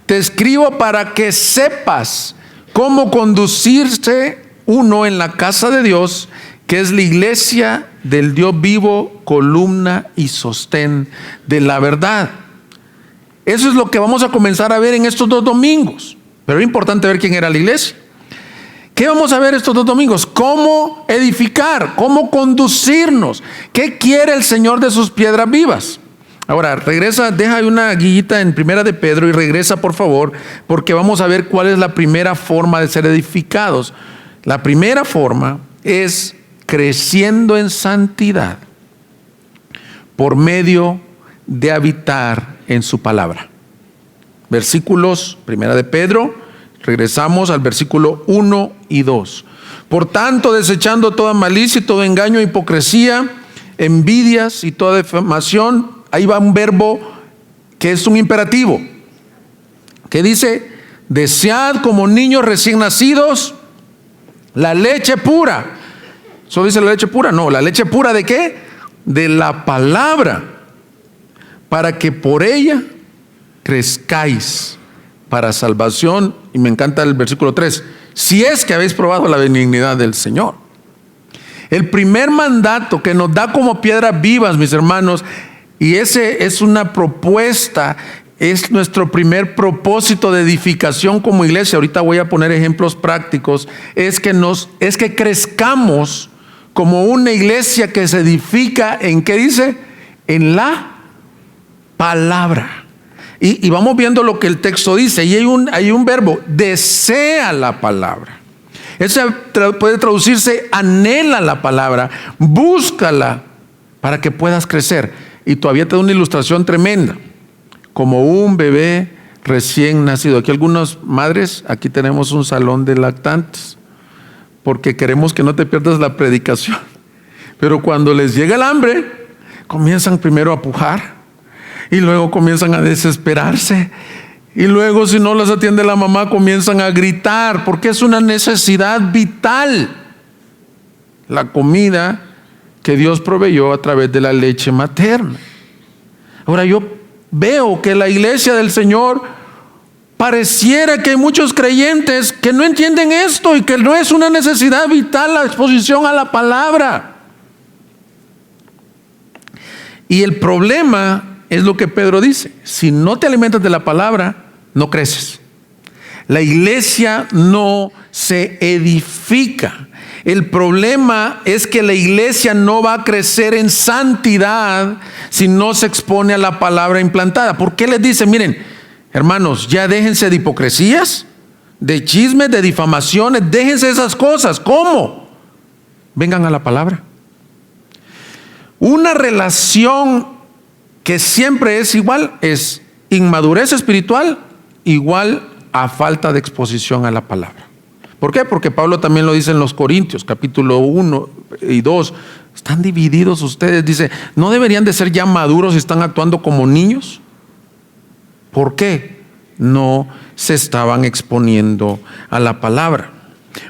te escribo para que sepas cómo conducirse uno en la casa de Dios, que es la iglesia del Dios vivo, columna y sostén de la verdad. Eso es lo que vamos a comenzar a ver en estos 2 domingos. Pero es importante ver quién era la iglesia. ¿Qué vamos a ver estos 2 domingos? ¿Cómo edificar? ¿Cómo conducirnos? ¿Qué quiere el Señor de sus piedras vivas? Ahora, regresa, deja una guillita en 1 de Pedro y regresa, por favor, porque vamos a ver cuál es la primera forma de ser edificados. La primera forma es creciendo en santidad por medio de habitar en su palabra. Versículos, 1 de Pedro. Regresamos al versículo 1 y 2. Por tanto, desechando toda malicia y todo engaño, hipocresía, envidias y toda difamación, ahí va un verbo que es un imperativo, que dice, desead como niños recién nacidos la leche pura. ¿Eso dice la leche pura? No, la leche pura ¿de qué? De la palabra, para que por ella crezcáis para salvación. Y me encanta el versículo 3, si es que habéis probado la benignidad del Señor. El primer mandato que nos da como piedras vivas, mis hermanos, y ese es una propuesta, es nuestro primer propósito de edificación como iglesia. Ahorita voy a poner ejemplos prácticos. Es que crezcamos como una iglesia que se edifica en, ¿qué dice? En la palabra. Y vamos viendo lo que el texto dice. Y hay un verbo, desea la palabra. Eso puede traducirse, anhela la palabra, búscala para que puedas crecer. Y todavía te da una ilustración tremenda. Como un bebé recién nacido. Aquí algunas madres, aquí tenemos un salón de lactantes, porque queremos que no te pierdas la predicación. Pero cuando les llega el hambre, comienzan primero a pujar y luego comienzan a desesperarse. Y luego, si no las atiende la mamá, comienzan a gritar, porque es una necesidad vital. La comida que Dios proveyó a través de la leche materna. Ahora yo veo que la iglesia del Señor pareciera que hay muchos creyentes que no entienden esto y que no es una necesidad vital la exposición a la palabra. Y el problema es lo que Pedro dice: si no te alimentas de la palabra, no creces. La iglesia no se edifica. El problema es que la iglesia no va a crecer en santidad si no se expone a la palabra implantada. ¿Por qué les dice? Miren, hermanos, ya déjense de hipocresías, de chismes, de difamaciones, déjense esas cosas. ¿Cómo? Vengan a la palabra. Una relación que siempre es igual es inmadurez espiritual igual a falta de exposición a la palabra. ¿Por qué? Porque Pablo también lo dice en los Corintios, capítulo 1 y 2. Están divididos ustedes. Dice, ¿no deberían de ser ya maduros y están actuando como niños? ¿Por qué? No se estaban exponiendo a la palabra.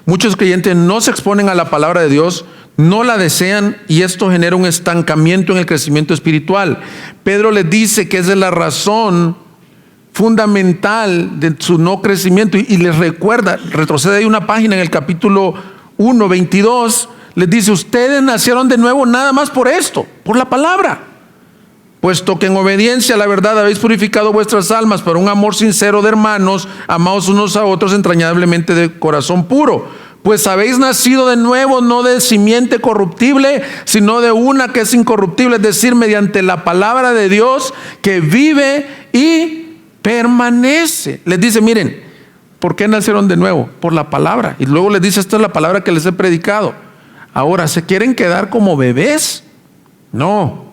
Muchos creyentes no se exponen a la palabra de Dios, no la desean, y esto genera un estancamiento en el crecimiento espiritual. Pedro les dice que esa es la razón fundamental de su no crecimiento, y les recuerda, retrocede ahí una página en el capítulo 1, 22, les dice: ustedes nacieron de nuevo nada más por esto, por la palabra, puesto que en obediencia a la verdad habéis purificado vuestras almas por un amor sincero de hermanos, amados unos a otros entrañablemente de corazón puro. Pues habéis nacido de nuevo, no de simiente corruptible, sino de una que es incorruptible, es decir, mediante la palabra de Dios que vive y permanece. Les dice, miren, ¿por qué nacieron de nuevo? Por la palabra. Y luego les dice, esta es la palabra que les he predicado. Ahora, ¿se quieren quedar como bebés? No,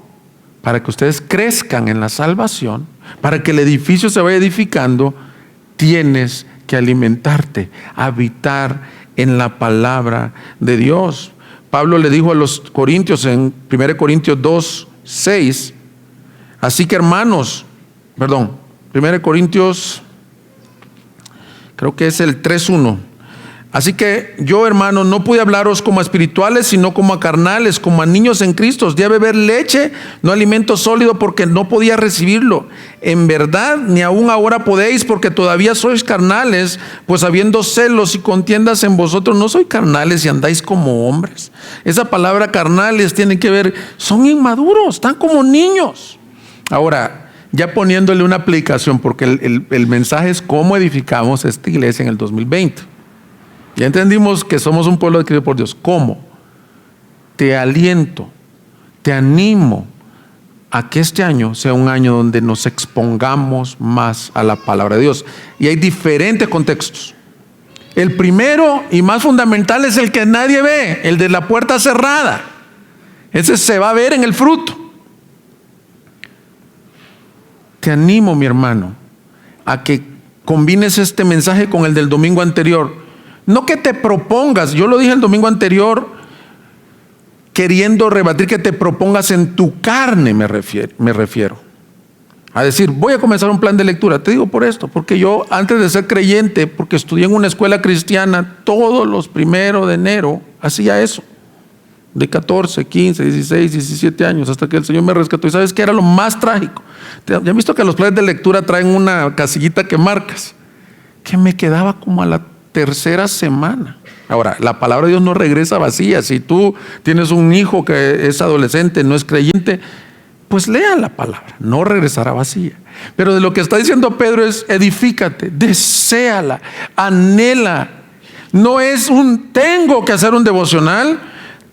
para que ustedes crezcan en la salvación, para que el edificio se vaya edificando, tienes que alimentarte, habitar en la palabra de Dios. Pablo le dijo a los corintios en 1 Corintios 2, 6, así que hermanos, 1 Corintios, creo que es el 3:1. Así que yo, hermanos, no pude hablaros como a espirituales, sino como a carnales, como a niños en Cristo. Di a beber leche, no alimento sólido, porque no podía recibirlo. En verdad, ni aún ahora podéis, porque todavía sois carnales, pues habiendo celos y contiendas en vosotros, no sois carnales y andáis como hombres. Esa palabra carnales tiene que ver, son inmaduros, están como niños. Ahora, ya poniéndole una aplicación, porque el mensaje es cómo edificamos esta iglesia en el 2020. Ya entendimos que somos un pueblo adquirido por Dios. ¿Cómo? Te aliento, te animo a que este año sea un año donde nos expongamos más a la palabra de Dios. Y hay diferentes contextos. El primero y más fundamental es el que nadie ve, el de la puerta cerrada. Ese se va a ver en el fruto. Te animo, mi hermano, a que combines este mensaje con el del domingo anterior. No que te propongas, yo lo dije el domingo anterior, queriendo rebatir que te propongas en tu carne, me refiero. A decir, voy a comenzar un plan de lectura. Te digo por esto, porque yo antes de ser creyente, porque estudié en una escuela cristiana, todos los 1 de enero hacía eso. De 14, 15, 16, 17 años, hasta que el Señor me rescató. ¿Y sabes qué era lo más trágico? Ya han visto que los planes de lectura traen una casillita que marcas, que me quedaba como a la tercera semana. Ahora, la palabra de Dios no regresa vacía. Si tú tienes un hijo que es adolescente, no es creyente, pues lea la palabra, no regresará vacía. Pero de lo que está diciendo Pedro es: edifícate, deséala, anhela. No es tengo que hacer un devocional,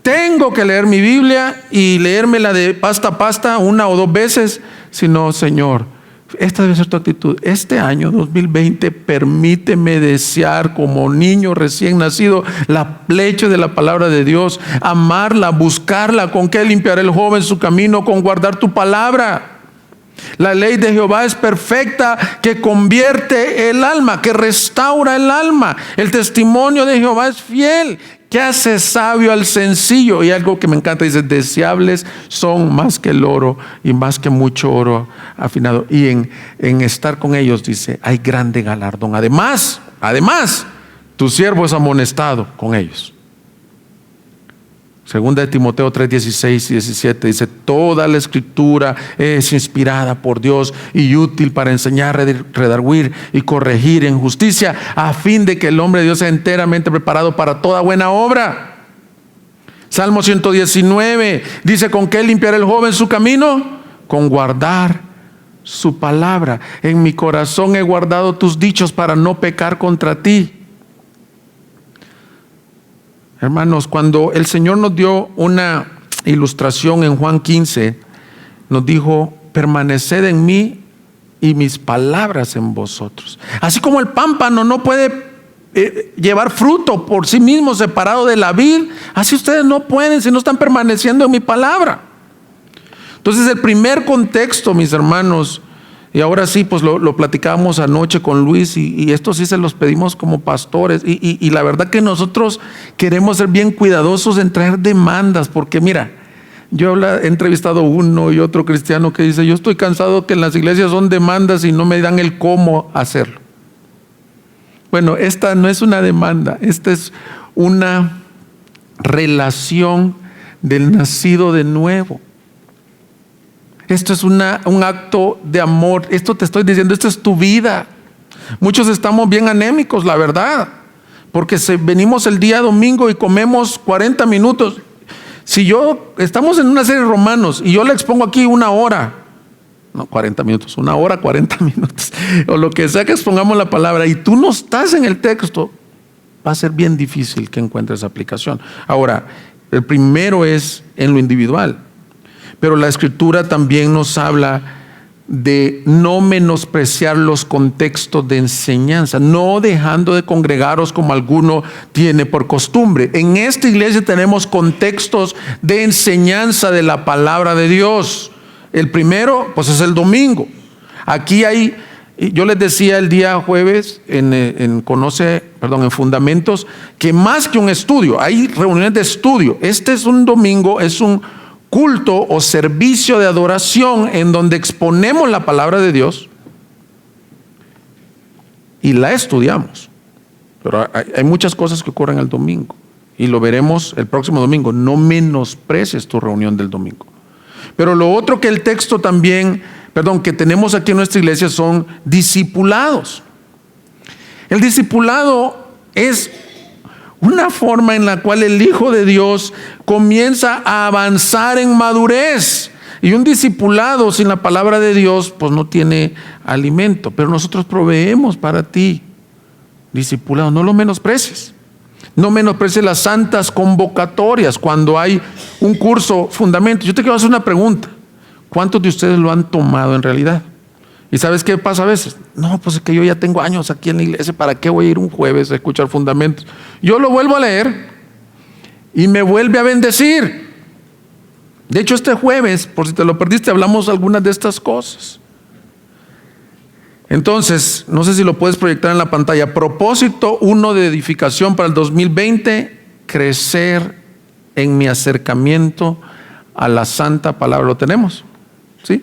tengo que leer mi Biblia y leérmela de pasta a pasta 1 o 2 veces, sino: Señor, esta debe ser tu actitud. Este año 2020, permíteme desear como niño recién nacido la leche de la palabra de Dios, amarla, buscarla. ¿Con qué limpiará el joven su camino? Con guardar tu palabra. La ley de Jehová es perfecta, que convierte el alma, que restaura el alma. El testimonio de Jehová es fiel, que hace sabio al sencillo. Y algo que me encanta, dice: deseables son más que el oro, y más que mucho oro afinado. Y en estar con ellos, dice, hay grande galardón. Además, tu siervo es amonestado con ellos. Segunda de Timoteo 3, 16 y 17 dice: toda la escritura es inspirada por Dios y útil para enseñar, redarguir y corregir en justicia, a fin de que el hombre de Dios sea enteramente preparado para toda buena obra. Salmo 119 dice: ¿con qué limpiará el joven su camino? Con guardar su palabra. En mi corazón he guardado tus dichos para no pecar contra ti. Hermanos, cuando el Señor nos dio una ilustración en Juan 15, nos dijo: permaneced en mí y mis palabras en vosotros. Así como el pámpano no puede llevar fruto por sí mismo separado de la vid, así ustedes no pueden si no están permaneciendo en mi palabra. Entonces, el primer contexto, mis hermanos, y ahora sí, pues lo platicábamos anoche con Luis, y esto sí se los pedimos como pastores, y la verdad que nosotros queremos ser bien cuidadosos en traer demandas, porque mira, yo he entrevistado uno y otro cristiano que dice: yo estoy cansado que en las iglesias son demandas y no me dan el cómo hacerlo. Bueno, esta no es una demanda, esta es una relación del nacido de nuevo. Esto es un acto de amor. Esto te estoy diciendo, esto es tu vida. Muchos estamos bien anémicos, la verdad, porque venimos el día domingo y comemos 40 minutos. Si estamos en una serie de Romanos y yo le expongo aquí 1 hora, no 40 minutos, 1 hora 40 minutos, o lo que sea que expongamos la palabra, y tú no estás en el texto, va a ser bien difícil que encuentres aplicación. Ahora, el primero es en lo individual. Pero la Escritura también nos habla de no menospreciar los contextos de enseñanza, no dejando de congregaros como alguno tiene por costumbre. En esta iglesia tenemos contextos de enseñanza de la palabra de Dios. El primero, pues, es el domingo. Aquí yo les decía el día jueves en Fundamentos, que más que un estudio, hay reuniones de estudio. Este es un domingo, es un culto o servicio de adoración en donde exponemos la palabra de Dios y la estudiamos. Pero hay muchas cosas que ocurren el domingo y lo veremos el próximo domingo. No menosprecies tu reunión del domingo. Pero lo otro que el texto también, que tenemos aquí en nuestra iglesia son discipulados. El discipulado es una forma en la cual el Hijo de Dios comienza a avanzar en madurez. Y un discipulado sin la palabra de Dios, pues no tiene alimento. Pero nosotros proveemos para ti discipulado. No lo menosprecies. No menosprecies las santas convocatorias cuando hay un curso fundamento. Yo te quiero hacer una pregunta: ¿cuántos de ustedes lo han tomado en realidad? ¿Y sabes qué pasa a veces? No, pues es que yo ya tengo años aquí en la iglesia, ¿para qué voy a ir un jueves a escuchar fundamentos? Yo lo vuelvo a leer y me vuelve a bendecir. De hecho, este jueves, por si te lo perdiste, hablamos algunas de estas cosas. Entonces, no sé si lo puedes proyectar en la pantalla. Propósito 1 de edificación para el 2020: crecer en mi acercamiento a la santa palabra. ¿Lo tenemos? ¿Sí?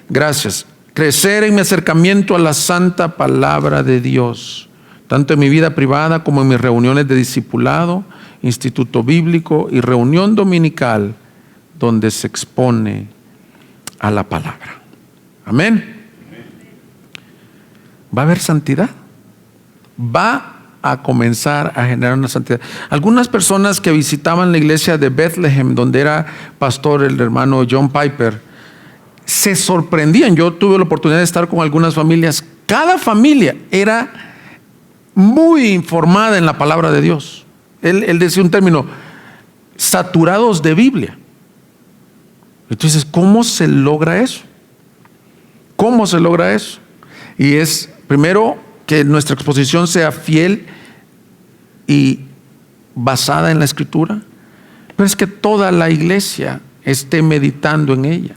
Gracias. Crecer en mi acercamiento a la santa palabra de Dios, tanto en mi vida privada como en mis reuniones de discipulado, instituto bíblico y reunión dominical, donde se expone a la palabra. Amén. ¿Va a haber santidad? ¿Va a comenzar a generar una santidad. Algunas personas que visitaban la iglesia de Bethlehem, donde era pastor el hermano John Piper, se sorprendían. Yo tuve la oportunidad de estar con algunas familias. Cada familia era muy informada en la palabra de Dios. Él decía un término, saturados de Biblia. Entonces, ¿cómo se logra eso? ¿Cómo se logra eso? Y es, primero, que nuestra exposición sea fiel y basada en la Escritura, pero es que toda la iglesia esté meditando en ella.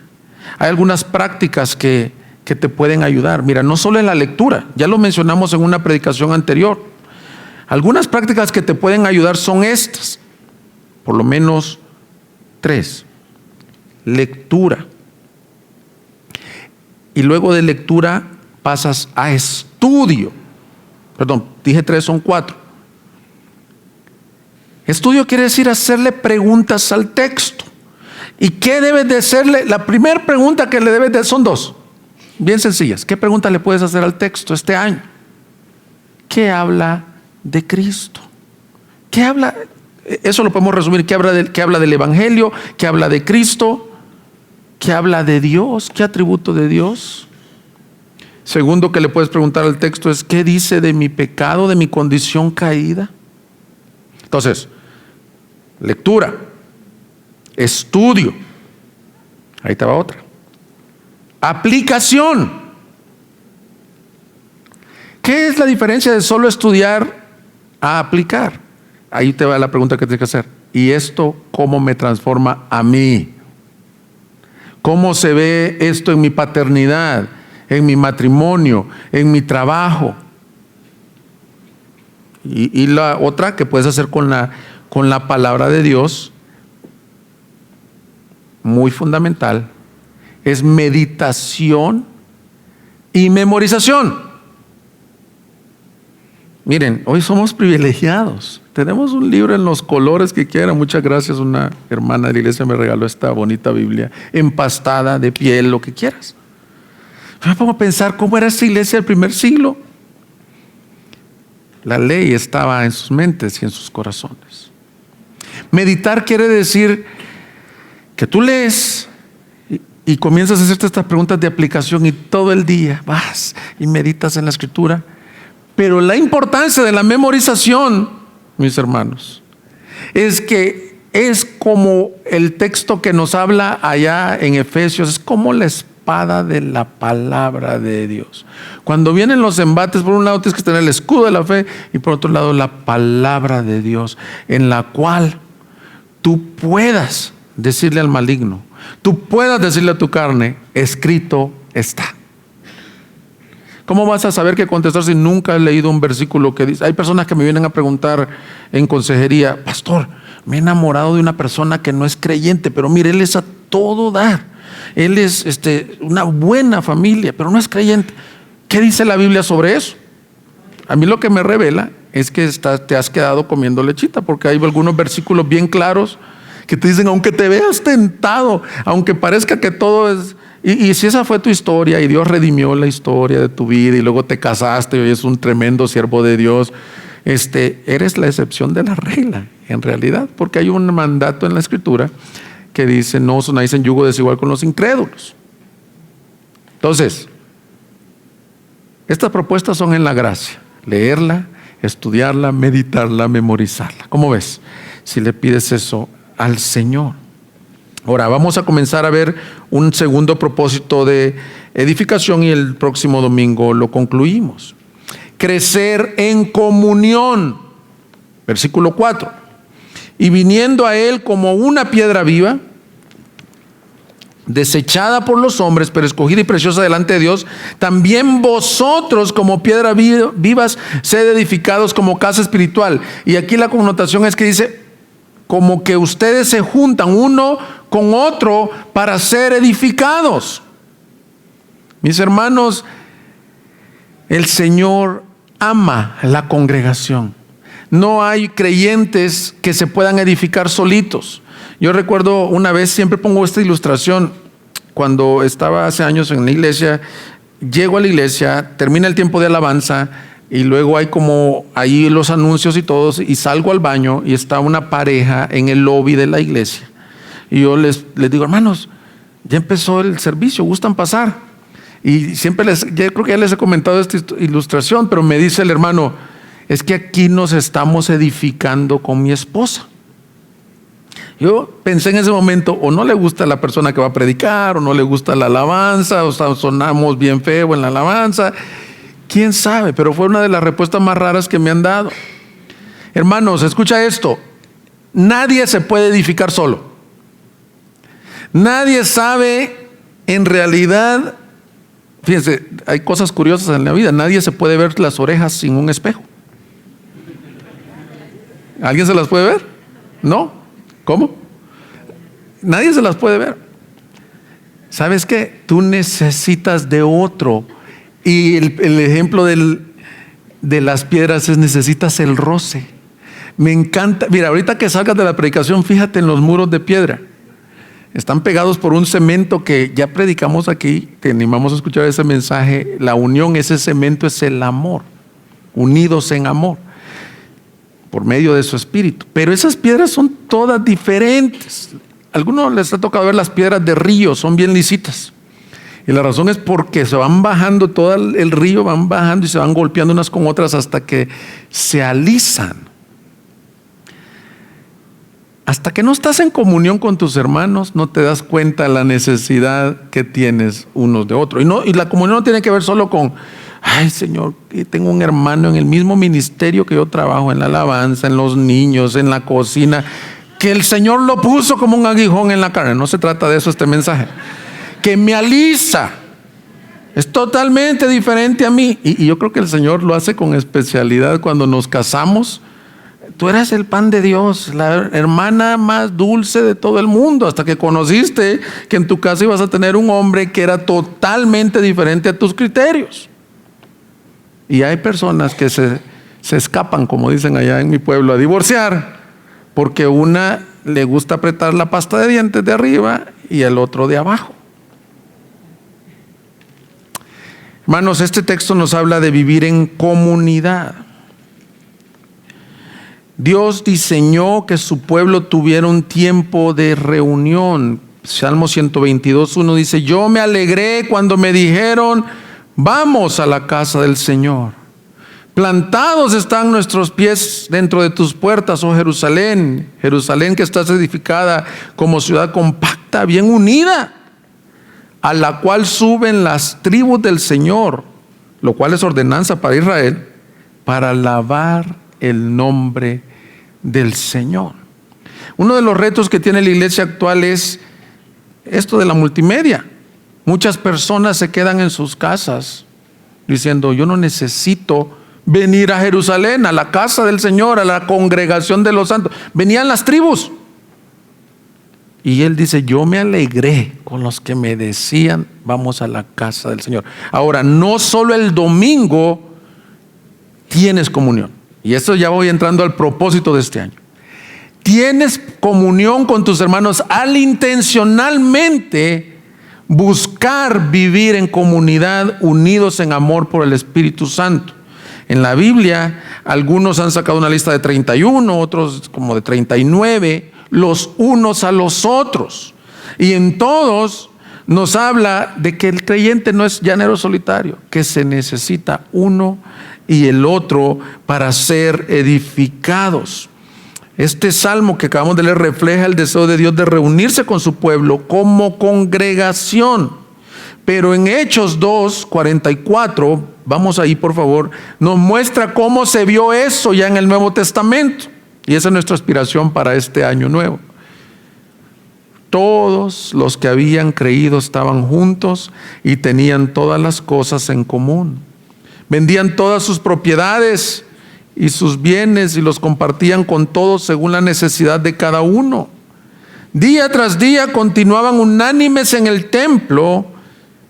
Hay algunas prácticas que te pueden ayudar. Mira, no solo en la lectura, ya lo mencionamos en una predicación anterior. Algunas prácticas que te pueden ayudar son estas, por lo menos 3. Lectura. Y luego de lectura pasas a estudio. Perdón, dije 3, son 4. Estudio quiere decir hacerle preguntas al texto. ¿Y qué debes de hacerle? La primera pregunta que le debes de hacer son 2, bien sencillas. ¿Qué pregunta le puedes hacer al texto este año? ¿Qué habla de Cristo? ¿Qué habla? Eso lo podemos resumir. ¿Qué habla del Evangelio? ¿Qué habla de Cristo? ¿Qué habla de Dios? ¿Qué atributo de Dios? Segundo que le puedes preguntar al texto es: ¿qué dice de mi pecado, de mi condición caída? Entonces, lectura, estudio. Ahí te va otra. Aplicación. ¿Qué es la diferencia de solo estudiar a aplicar? Ahí te va la pregunta que tienes que hacer. ¿Y esto cómo me transforma a mí? ¿Cómo se ve esto en mi paternidad, en mi matrimonio, en mi trabajo? Y la otra que puedes hacer con la palabra de Dios, muy fundamental, es meditación y memorización. Miren, hoy somos privilegiados. Tenemos un libro en los colores que quieran. Muchas gracias, una hermana de la iglesia me regaló esta bonita Biblia, empastada, de piel, lo que quieras. Yo me pongo a pensar cómo era esta iglesia del primer siglo. La ley estaba en sus mentes y en sus corazones. Meditar quiere decir que tú lees y comienzas a hacerte estas preguntas de aplicación, y todo el día vas y meditas en la Escritura. Pero la importancia de la memorización, mis hermanos, es que es como el texto que nos habla allá en Efesios, es como la espada de la palabra de Dios. Cuando vienen los embates, por un lado tienes que tener el escudo de la fe y por otro lado la palabra de Dios, en la cual tú puedas decirle al maligno, tú puedas decirle a tu carne: escrito está. ¿Cómo vas a saber qué contestar si nunca has leído un versículo que dice? Hay personas que me vienen a preguntar en consejería: pastor, me he enamorado de una persona que no es creyente, pero mire, él es a todo dar. Él es una buena familia, pero no es creyente. ¿Qué dice la Biblia sobre eso? A mí lo que me revela es que te has quedado comiendo lechita, porque hay algunos versículos bien claros que te dicen: aunque te veas tentado, aunque parezca que todo es... Y si esa fue tu historia y Dios redimió la historia de tu vida y luego te casaste y hoy es un tremendo siervo de Dios, eres la excepción de la regla, en realidad, porque hay un mandato en la Escritura que dice: no os unáis en yugo desigual con los incrédulos. Entonces, estas propuestas son en la gracia: leerla, estudiarla, meditarla, memorizarla. ¿Cómo ves? Si le pides eso al Señor. Ahora vamos a comenzar a ver un segundo propósito de edificación y el próximo domingo lo concluimos. Crecer en comunión. Versículo 4. Y viniendo a él como una piedra viva, desechada por los hombres, pero escogida y preciosa delante de Dios, también vosotros como piedras vivas sed edificados como casa espiritual. Y aquí la connotación es que dice como que ustedes se juntan uno con otro para ser edificados. Mis hermanos, el Señor ama la congregación. No hay creyentes que se puedan edificar solitos. Yo recuerdo una vez, siempre pongo esta ilustración, cuando estaba hace años en la iglesia, llego a la iglesia, termina el tiempo de alabanza, y luego hay como ahí los anuncios y todos, y salgo al baño y está una pareja en el lobby de la iglesia. Y yo les digo, hermanos, ya empezó el servicio, ¿gustan pasar? Y siempre yo creo que ya les he comentado esta ilustración, pero me dice el hermano, es que aquí nos estamos edificando con mi esposa. Yo pensé en ese momento, o no le gusta la persona que va a predicar, o no le gusta la alabanza, o sonamos bien feo en la alabanza. ¿Quién sabe? Pero fue una de las respuestas más raras que me han dado. Hermanos, escucha esto. Nadie se puede edificar solo. Nadie sabe en realidad, fíjense, hay cosas curiosas en la vida. Nadie se puede ver las orejas sin un espejo. ¿Alguien se las puede ver? ¿No? ¿Cómo? Nadie se las puede ver. ¿Sabes qué? Tú necesitas de otro. Y el ejemplo de las piedras es necesitas el roce. Me encanta. Mira, ahorita que salgas de la predicación, fíjate en los muros de piedra. Están pegados por un cemento que ya predicamos aquí, te animamos a escuchar ese mensaje. La unión, ese cemento es el amor. Unidos en amor. Por medio de su espíritu. Pero esas piedras son todas diferentes. A algunos les ha tocado ver las piedras de río, son bien lisitas. Y la razón es porque se van bajando, todo el río van bajando y se van golpeando unas con otras hasta que se alisan. Hasta que no estás en comunión con tus hermanos, no te das cuenta de la necesidad que tienes unos de otros. Y la comunión no tiene que ver solo con, ay Señor, tengo un hermano en el mismo ministerio que yo trabajo, en la alabanza, en los niños, en la cocina, que el Señor lo puso como un aguijón en la carne. No se trata de eso este mensaje. Que me alisa, es totalmente diferente a mí. Y yo creo que el Señor lo hace con especialidad cuando nos casamos. Tú eras el pan de Dios, la hermana más dulce de todo el mundo, hasta que conociste que en tu casa ibas a tener un hombre que era totalmente diferente a tus criterios. Y hay personas que se escapan, como dicen allá en mi pueblo, a divorciar, porque una le gusta apretar la pasta de dientes de arriba y el otro de abajo. Hermanos, este texto nos habla de vivir en comunidad. Dios diseñó que su pueblo tuviera un tiempo de reunión. Salmo 122:1 dice, yo me alegré cuando me dijeron, vamos a la casa del Señor. Plantados están nuestros pies dentro de tus puertas, oh Jerusalén. Jerusalén que estás edificada como ciudad compacta, bien unida, a la cual suben las tribus del Señor, lo cual es ordenanza para Israel, para alabar el nombre del Señor. Uno de los retos que tiene la iglesia actual es esto de la multimedia. Muchas personas se quedan en sus casas diciendo, yo no necesito venir a Jerusalén, a la casa del Señor, a la congregación de los santos. Venían las tribus. Y él dice, yo me alegré con los que me decían, vamos a la casa del Señor. Ahora, no solo el domingo tienes comunión. Y esto ya voy entrando al propósito de este año. Tienes comunión con tus hermanos al intencionalmente buscar vivir en comunidad, unidos en amor por el Espíritu Santo. En la Biblia, algunos han sacado una lista de 31, otros como de 39, los unos a los otros. Y en todos nos habla de que el creyente no es llanero solitario, que se necesita uno y el otro para ser edificados. Este salmo que acabamos de leer refleja el deseo de Dios de reunirse con su pueblo como congregación. Pero en Hechos 2:44, vamos ahí por favor, nos muestra cómo se vio eso ya en el Nuevo Testamento. Y esa es nuestra aspiración para este año nuevo. Todos los que habían creído estaban juntos y tenían todas las cosas en común. Vendían todas sus propiedades y sus bienes y los compartían con todos según la necesidad de cada uno. Día tras día continuaban unánimes en el templo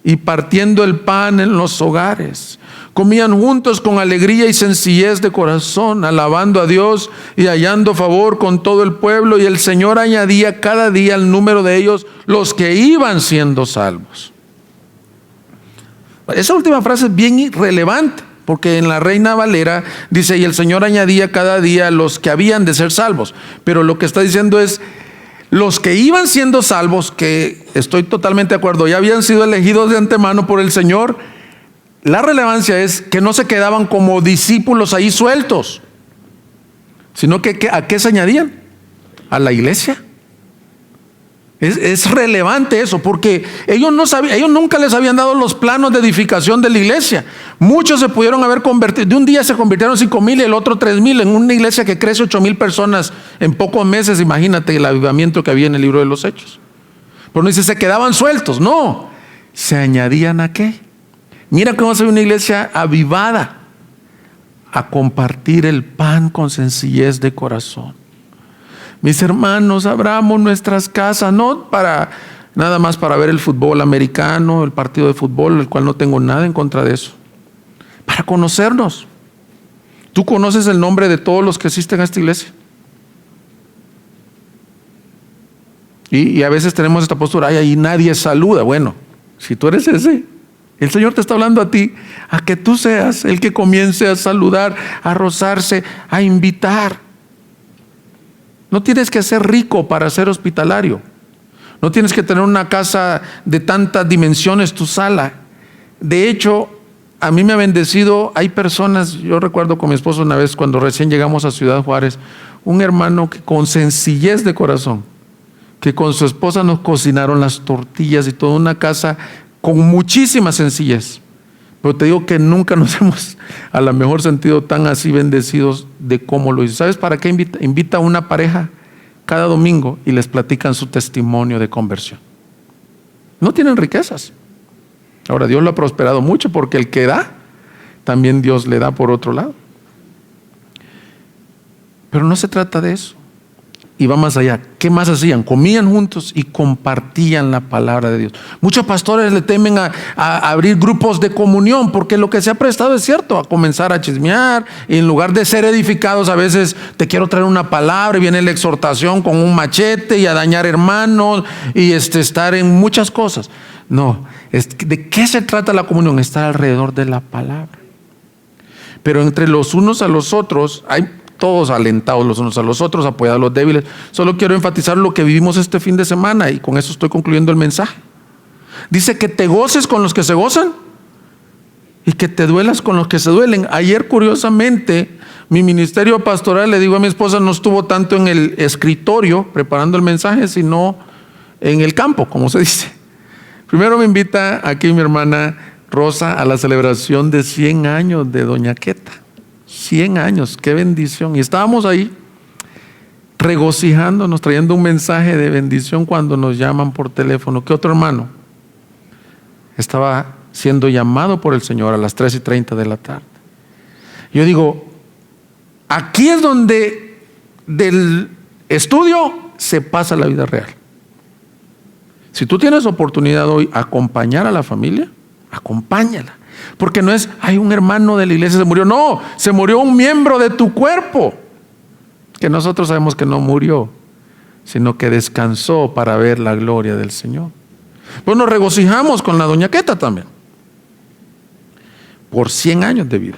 y partiendo el pan en los hogares. Comían juntos con alegría y sencillez de corazón, alabando a Dios y hallando favor con todo el pueblo. Y el Señor añadía cada día al número de ellos los que iban siendo salvos. Esa última frase es bien irrelevante, porque en la Reina Valera dice, y el Señor añadía cada día los que habían de ser salvos. Pero lo que está diciendo es, los que iban siendo salvos, que estoy totalmente de acuerdo, ya habían sido elegidos de antemano por el Señor. La relevancia es que no se quedaban como discípulos ahí sueltos, sino que ¿a qué se añadían? A la iglesia. Es relevante eso, porque ellos no sabían, ellos nunca les habían dado los planos de edificación de la iglesia. Muchos se pudieron haber convertido, de un día se convirtieron 5,000 y el otro 3,000 en una iglesia que crece 8,000 personas en pocos meses. Imagínate el avivamiento que había en el libro de los Hechos. Pero no dice se quedaban sueltos, no, se añadían ¿a qué? Mira cómo se ve una iglesia avivada, a compartir el pan con sencillez de corazón. Mis hermanos, abramos nuestras casas, no para nada más para ver el fútbol americano, el partido de fútbol, el cual no tengo nada en contra de eso, para conocernos. ¿Tú conoces el nombre de todos los que asisten a esta iglesia? Y a veces tenemos esta postura, ay, ahí nadie saluda. Bueno, si tú eres ese, el Señor te está hablando a ti, a que tú seas el que comience a saludar, a rozarse, a invitar. No tienes que ser rico para ser hospitalario. No tienes que tener una casa de tantas dimensiones, tu sala. De hecho, a mí me ha bendecido, hay personas, yo recuerdo con mi esposo una vez cuando recién llegamos a Ciudad Juárez, un hermano que con sencillez de corazón, que con su esposa nos cocinaron las tortillas y toda una casa con muchísima sencillez. Pero te digo que nunca nos hemos, a lo mejor sentido tan así bendecidos de cómo lo hizo. ¿Sabes para qué invita a una pareja cada domingo y les platican su testimonio de conversión? No tienen riquezas. Ahora Dios lo ha prosperado mucho porque el que da, también Dios le da por otro lado. Pero no se trata de eso. Y va más allá. ¿Qué más hacían? Comían juntos y compartían la palabra de Dios. Muchos pastores le temen a abrir grupos de comunión porque lo que se ha prestado es cierto, a comenzar a chismear. Y en lugar de ser edificados, a veces te quiero traer una palabra y viene la exhortación con un machete y a dañar hermanos y estar en muchas cosas. No, ¿de qué se trata la comunión? Estar alrededor de la palabra. Pero entre los unos a los otros hay todos alentados los unos a los otros, apoyados a los débiles. Solo quiero enfatizar lo que vivimos este fin de semana y con eso estoy concluyendo el mensaje. Dice que te goces con los que se gozan y que te duelas con los que se duelen. Ayer, curiosamente, mi ministerio pastoral, le digo a mi esposa, no estuvo tanto en el escritorio preparando el mensaje, sino en el campo, como se dice. Primero me invita aquí mi hermana Rosa a la celebración de 100 años de Doña Queta. 100 años, qué bendición. Y estábamos ahí regocijándonos, trayendo un mensaje de bendición cuando nos llaman por teléfono. ¿Qué otro hermano? Estaba siendo llamado por el Señor a las 3:30 de la tarde. Yo digo, aquí es donde del estudio se pasa la vida real. Si tú tienes oportunidad hoy de acompañar a la familia, acompáñala. Porque no es, hay un hermano de la iglesia se murió. No, se murió un miembro de tu cuerpo, que nosotros sabemos que no murió, sino que descansó para ver la gloria del Señor. Pues nos regocijamos con la Doña Queta también, por 100 años de vida.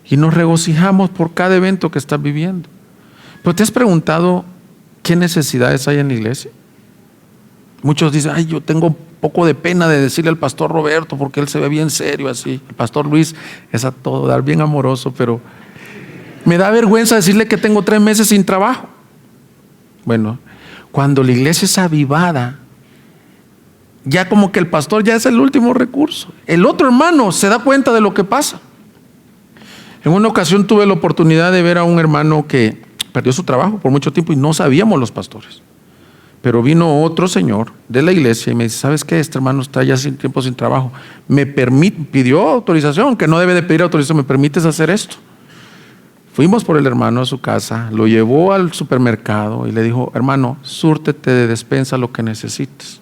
Y nos regocijamos por cada evento que estás viviendo. Pero ¿te has preguntado qué necesidades hay en la iglesia? Muchos dicen, ay, yo tengo poco de pena de decirle al pastor Roberto porque él se ve bien serio así. El pastor Luis es a todo dar, bien amoroso, pero me da vergüenza decirle que tengo 3 meses sin trabajo. Bueno, cuando la iglesia es avivada, ya como que el pastor ya es el último recurso. El otro hermano se da cuenta de lo que pasa. En una ocasión tuve la oportunidad de ver a un hermano que perdió su trabajo por mucho tiempo y no sabíamos los pastores. Pero vino otro señor de la iglesia y me dice, ¿sabes qué? Este hermano está ya sin tiempo sin trabajo. Pidió autorización, que no debe de pedir autorización. ¿Me permites hacer esto? Fuimos por el hermano a su casa, lo llevó al supermercado y le dijo, hermano, súrtete de despensa lo que necesites.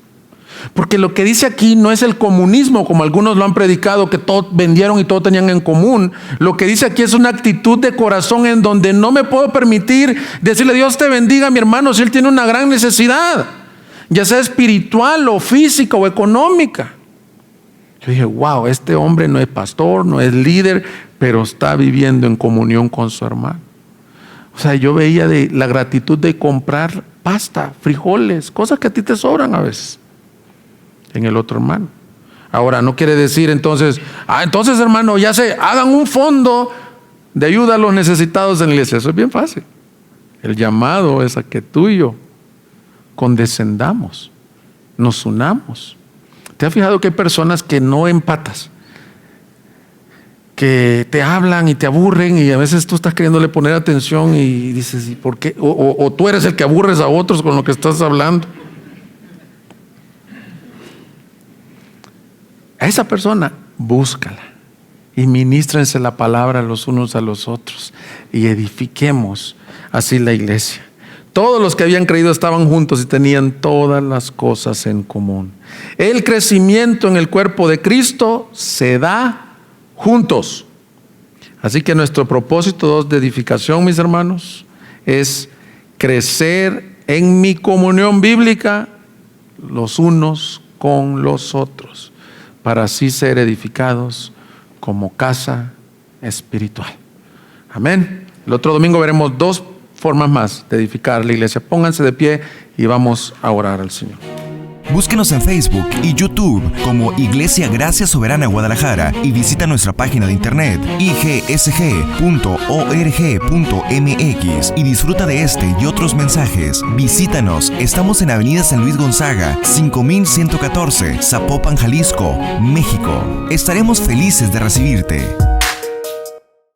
Porque lo que dice aquí no es el comunismo, como algunos lo han predicado, que todo vendieron y todo tenían en común. Lo que dice aquí es una actitud de corazón en donde no me puedo permitir decirle, Dios te bendiga, mi hermano, si él tiene una gran necesidad, ya sea espiritual o física o económica. Yo dije, wow, este hombre no es pastor, no es líder, pero está viviendo en comunión con su hermano. O sea, yo veía de la gratitud de comprar pasta, frijoles, cosas que a ti te sobran a veces, en el otro hermano. Ahora, no quiere decir entonces, entonces hermano, ya sé, hagan un fondo de ayuda a los necesitados en la iglesia. Eso es bien fácil. El llamado es a que tú y yo condescendamos, nos unamos. ¿Te has fijado que hay personas que no empatas? Que te hablan y te aburren y a veces tú estás queriéndole poner atención y dices, ¿y por qué? O tú eres el que aburres a otros con lo que estás hablando. A esa persona, búscala y ministrense la palabra los unos a los otros y edifiquemos así la iglesia. Todos los que habían creído estaban juntos y tenían todas las cosas en común. El crecimiento en el cuerpo de Cristo se da juntos. Así que nuestro propósito de edificación, mis hermanos, es crecer en mi comunión bíblica los unos con los otros, para así ser edificados como casa espiritual. Amén. El otro domingo veremos 2 formas más de edificar la iglesia. Pónganse de pie y vamos a orar al Señor. Búsquenos en Facebook y YouTube como Iglesia Gracia Soberana Guadalajara y visita nuestra página de internet igsg.org.mx y disfruta de este y otros mensajes. Visítanos, estamos en Avenida San Luis Gonzaga, 5114, Zapopan, Jalisco, México. Estaremos felices de recibirte.